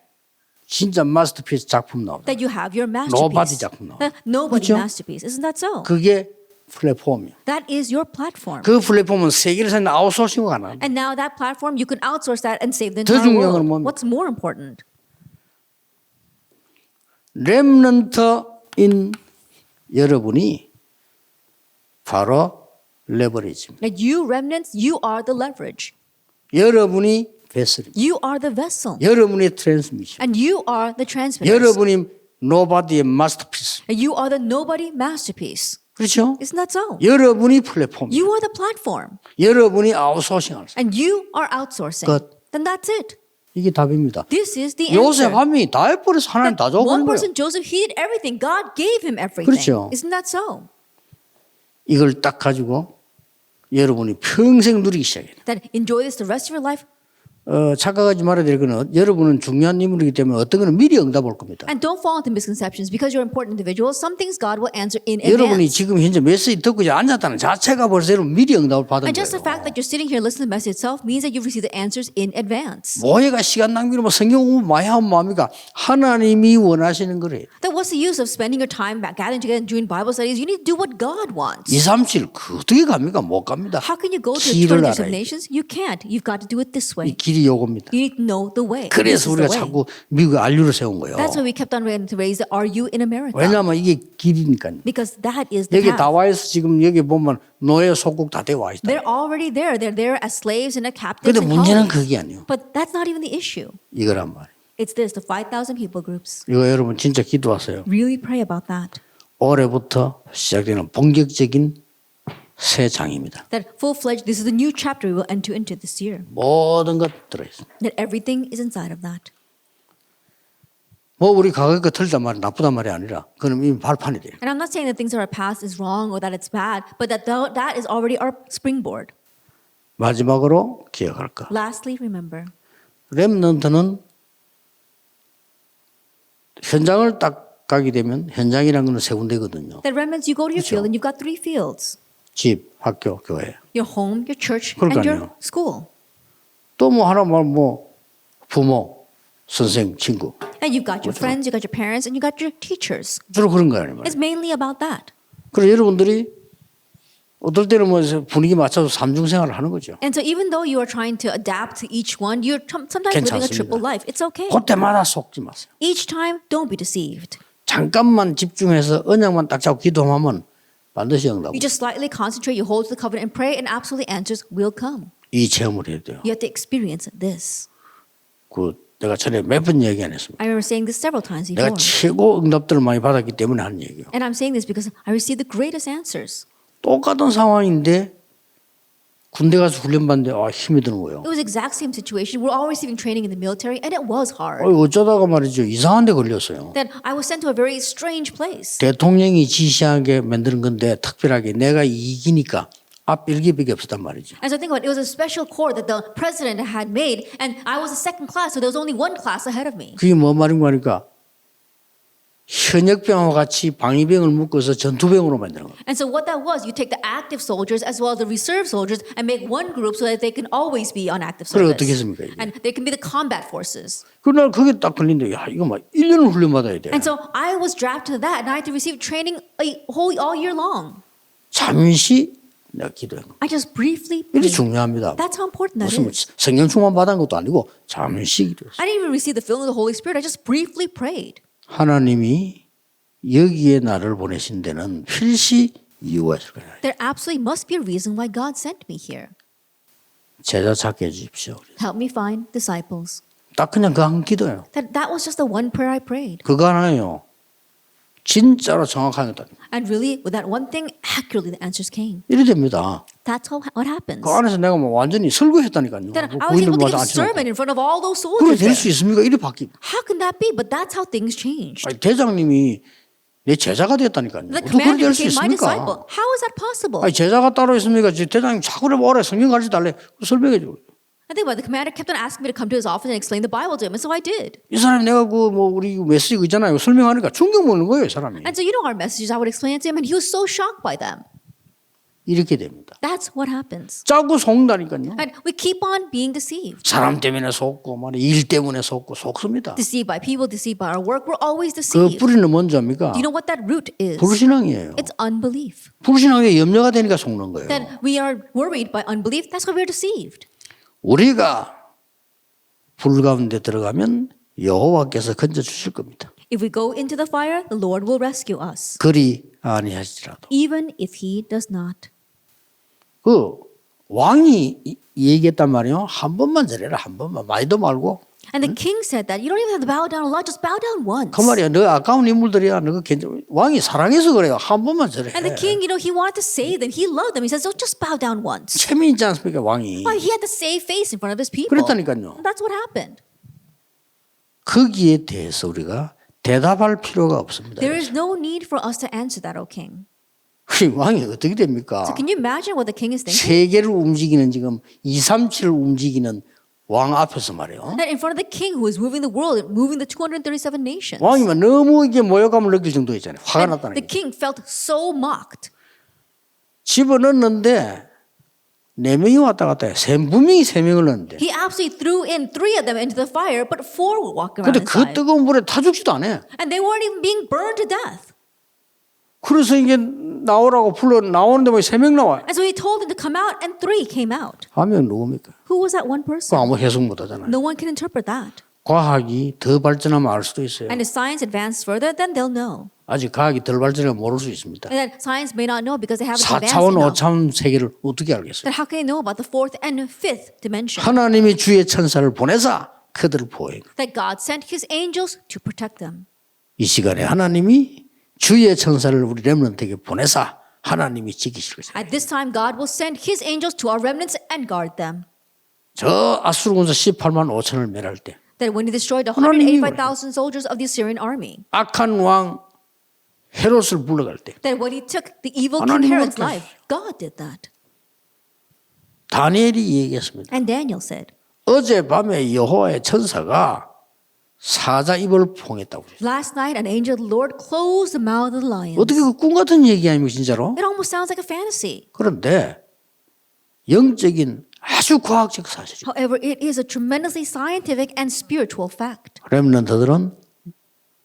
진짜 마스터피스 작품 나옵니다. That you have your Nobody masterpiece. 작품 나와. Nobody 그렇죠? masterpiece. Isn't that so? 그게 플랫폼이에요. That is your platform. 그 플랫폼은 세계를 사는 아웃소싱을 안 합니다. And now that platform, you can outsource that and save the 더 entire 중요한 건 world. 뭡니까? What's more important? 렘넌트인 여러분이 바로 레버리지입니다. That you remnants, you are the leverage. 여러분이 베슬입니다. You are the vessel. 여러분이 트랜스미션. And you are the transmitters. 여러분이 노바디의 마스터피스. And you are the nobody masterpiece. 그렇죠? Isn't that so? 여러분이 플랫폼. You are the platform. 여러분이 아웃소싱을. And you are outsourcing. 끝. Then that's it. 이게 답입니다. This is the 요셉 answer. 함이 다 해버려서 하나님 다 That one 줘버린 거예요. person, Joseph, he did everything. God gave him everything. 그렇죠. Isn't that so? 이걸 딱 가지고 여러분이 평생 누리기 시작해요. That enjoy this the rest of your life. 착각하지 말아야 될 거는 여러분은 중요한 인물이기 때문에 어떤 거는 미리 응답 올 겁니다. And don't fall into misconceptions. Because you're important individuals, some things God will answer in 여러분이 advance. 지금 현재 메시지 듣고 이제 앉았다는 자체가 벌써 여러분 미리 응답을 받은 And just the 거예요. fact that you're sitting here listening to the message itself means that you've received the answers in advance. 뭐해가 시간 낭비로 뭐 성경 공부 많이 하면 뭐합니까? 하나님이 원하시는 거래요. Then what's the use of spending your time back gathering together and doing Bible studies? You need to do what God wants. 2, 3, 7 그 어떻게 갑니까? 못 갑니다. How can you go to the 길을 20 of 알아야 돼. nations? You can't. You've got to do it this 이 way. 길이 요겁니다. You need to know the way. This 그래서 is 우리가 the way. 자꾸 미국에 RU를 세운 거예요. That's why we kept on waiting to raise the RU in America. 왜냐하면 이게 길이니까요. Because that is the 여기 path. 다 와 있어 지금 여기 보면 노예 속국 다 되어 와 있다. They're already there. They're there as slaves and as captives 근데 and 문제는 colonies. 그게 아니에요. But that's not even the issue. 이거란 말이에요. It's this, the 5,000 people groups. 이거 여러분 진짜 기도하세요. Really pray about that. 올해부터 시작되는 본격적인 새 장입니다. That full-fledged, this is the new chapter we will enter into this year. 모든 것 들어있습니다. That everything is inside of that. 뭐 우리 과거 거 틀리단 말이 나쁘단 말이 아니라 그럼 이미 발판이 돼요. And I'm not saying that things in our past is wrong or that it's bad, but that is already our springboard. 마지막으로 기억할 것. Lastly, remember, 렘넌트는 현장을 딱 가게 되면 현장이라는 건 세 군데거든요. that remnants, you go to your 그렇죠. field and you've got 3 fields. 집, 학교, 교회. your home, your church, and your 그러니까요. school. 또 뭐 하나 뭐 부모, 선생, 친구. And you've got your friends, you got your parents, and you got your teachers. 주로 그런 거 아니에요. It's mainly about that. 그래서 여러분들이 어떨 때는 뭐 분위기 맞춰서 삼중 생활을 하는 거죠. And so even though you are trying to adapt to each one, you're sometimes living a triple 괜찮습니다. life. It's okay. 그때마다 속지 마세요. Each time, don't be deceived. 잠깐만 집중해서 언약만 딱 잡고 기도하면 반드시 응답. You just slightly concentrate, you hold to the covenant and pray, and absolutely answers will come. 이 체험을 해야 돼요. You have to experience this. 그 내가 전에 몇 번 얘기 안 했습니다. I remember saying this several times 내가 before. 최고 응답들을 많이 받았기 때문에 하는 얘기예요. And I'm saying this because I received the greatest answers. 똑같은 상황인데 군대 가서 훈련받는데 힘이 드는 거예요. It was the exact same situation. We're all receiving training in the military, and it was hard. 어쩌다가 말이죠. 이상한 데 걸렸어요. Then I was sent to a very strange place. 대통령이 지시하게 만드는 건데 특별하게 내가 이기니까 앞 1기밖에 없었단 말이죠. And so think about it, it was a special corps that the president had made, and I was a second class, so there was only one class ahead of me. 그게 뭐 말인가 하니까 현역병과 같이 방위병을 묶어서 전투병으로 만드는 거예요. And so what that was, you take the active soldiers as well as the reserve soldiers and make one group so that they can always be on active 그래 service. 어떻게 했습니까 이게? And they can be the combat forces. 그날 그게 딱 걸린데 야 이거 막 1년을 훈련받아야 돼. And so I was drafted to that, and I had to receive training all year long. 잠시 내가 기도한 거. I just briefly 이게 prayed. 중요합니다. That's how important that 무슨 뭐 is. 성령 충만 받은 것도 아니고 잠시 기도했어요. I didn't even receive the filling of the Holy Spirit. I just briefly prayed. 하나님이 여기에 나를 보내신 데는 필시 이유가 있을 거예요. There absolutely must be a reason why God sent me here. 제자 찾게 해주십시오. Help me find disciples. 딱 그냥 그 한 기도예요. That was just the one prayer I prayed. 그거 하나예요. 진짜로 정확한 거다. And really, with that one thing, accurately the answers came. 이래 됩니다. That's what happens. 그 안에서 내가 뭐 완전히 설교했다니까요. Then I was able to give a sermon in front of all those soldiers. 그래 there. 될 수 있습니까? 이래 바뀌. How can that be? But that's how things changed. 아니, 대장님이 내 제자가 됐다니까요. The 어떻게 그럴 commander 수 became my disciple. 있습니까? How is that possible? 아니, 제자가 따로 있습니까? 대장님 자꾸 오래 성경 가르쳐 달래. 설명해 줘. I think about it, the commander kept on asking me to come to his office and explain the Bible to him, and so I did. 이 사람이 내가 그 뭐 우리 메시지 있잖아요. 설명하니까 충격 먹는 거예요, 사람이. And so you know our messages, I would explain it to him, and he was so shocked by them. 이렇게 됩니다. That's what happens. 짜고 속는다니까요. And we keep on being deceived. 사람 때문에 속고 말이 일 때문에 속고 속습니다. Deceived by people, deceived by our work. We're always 그 deceived. 뿌리는 뭔지 압니까? Do you know what that root is? 불신앙이에요. It's unbelief. 불신앙에 염려가 되니까 속는 거예요. Then we are worried by unbelief. That's why we're deceived. 우리가 불 가운데 들어가면 여호와께서 건져 주실 겁니다. If we go into the fire, the Lord will rescue us, 그리 아니하시더라도. even if He does not. 그 왕이 얘기했단 말이에요. 한 번만 저래라, 한 번만 많이도 말고. And the king said that you don't even have to bow down a lot, just bow down once. 그 말이야. 너 아까운 인물들이야. 너가 왕이 사랑해서 그래요. 한 번만 저래. And the king, he wanted to save them. He loved them. He says, "Oh, just bow down once." 체미 있지 않습니까, 왕이? He had to save face in front of his people. 그랬다니까요. That's what happened. 거기에 대해서 우리가 대답할 필요가 없습니다. There is no need for us to answer that, O king. 이 왕이 어떻게 됩니까? So can you imagine what the king is thinking? 세계를 움직이는 지금 237을 움직이는 왕 앞에서 말이에요. That in front of the king who is moving the world, moving the 237 nations. 왕이면 너무 이게 모욕감을 느낄 정도였잖아요. 화가 And 났다는 the 게. king felt so mocked. 집어넣는데 4명이 왔다 갔다 해. 분명히 3명을 넣는데. He absolutely threw in 3 of them into the fire, but 4 were walking around 근데 그 inside. 뜨거운 물에 타 죽지도 않아. And they weren't even being burned to death. 그래서 이게 나오라고 불러 나오는데 뭐 3명 나와요. And so he told them to come out, and 3 came out. 하면 누굽니까? Who was that one 그 person? 아무 해석 못 하잖아요. No one can interpret that. 과학이 더 발전하면 알 수도 있어요. And if science advances further, then they'll know. 아직 과학이 덜 발전하면 모를 수 있습니다. And that science may not know because they haven't advanced 4차원, enough. 5차원 세계를 어떻게 알겠어요? Then how can they know about the 4th and 5th dimension? 하나님이 주의 천사를 보내사 그들을 보호해. That God sent His angels to protect them. 이 시간에 하나님이 주의 천사를 우리 렘넌트에게 보내사 하나님이 지키실 것이다. At this time, God will send His angels to our remnants and guard them. 저 아수르 군사 18만 5천을 멸할 때 That when He destroyed the 하나님이 185,000 soldiers of the Assyrian army, 악한 왕 헤롯을 불러갈 때 that when He took the evil king 하나님이 Herod's 그렇게 life, God did that. 다니엘이 얘기했습니다. And Daniel said, 어젯밤에 여호와의 천사가 사자 입을 포옹했다고 그랬어요. Last night, an angel of the Lord closed the mouth of the lions. 어떻게 그 꿈 같은 얘기 아니면 진짜로? It almost sounds like a fantasy. 그런데 영적인 아주 과학적 사실이에요. However, it is a tremendously scientific and spiritual fact 렘넌트들은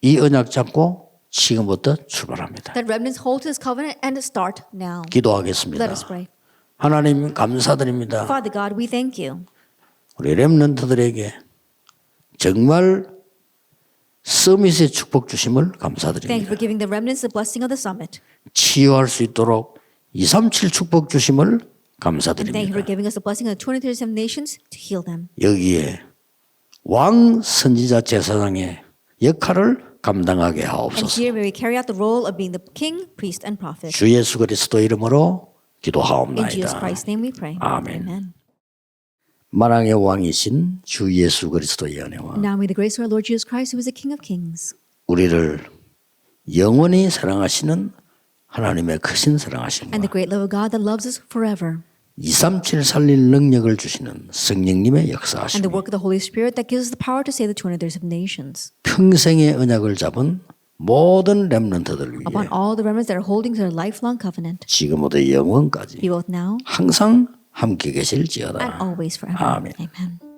이 언약 잡고 지금부터 출발합니다. that remnants hold to this covenant and start now. 기도하겠습니다. Let us pray. 하나님 감사드립니다. Father God, we thank you. 우리 렘넌트들에게 정말 서밋의 축복 주심을 Thank you 감사드립니다. for giving the remnants the blessing of the summit. 치유할 수 있도록 237 축복 주심을 Thank you for 감사드립니다. giving us the blessing of the 237 nations to heal them. 여기에 왕 선지자 제사장의 역할을 감당하게 And 하옵소서. here may we carry out the role of being the king, priest, and prophet. 주 예수 그리스도 이름으로 In Jesus 기도하옵나이다. Christ's name we pray. 아멘. Amen. 만왕의 왕이신 주 예수 그리스도의 은혜와 Now may the grace of our Lord Jesus Christ, who is the King of kings, 우리를 영원히 사랑하시는 하나님의 크신 and 사랑하심과 the great love of God that loves us forever, 237 살릴 능력을 주시는 성령님의 and 역사하심, the work of the Holy Spirit that gives us the power to save the 237 nations, 평생의 언약을 잡은 모든 렘넌트들을 위해 upon all the remnants that are holding to their lifelong covenant, 지금부터 영원까지 be both now 항상 함께 and 계실지어다. always forever. 아멘. Amen.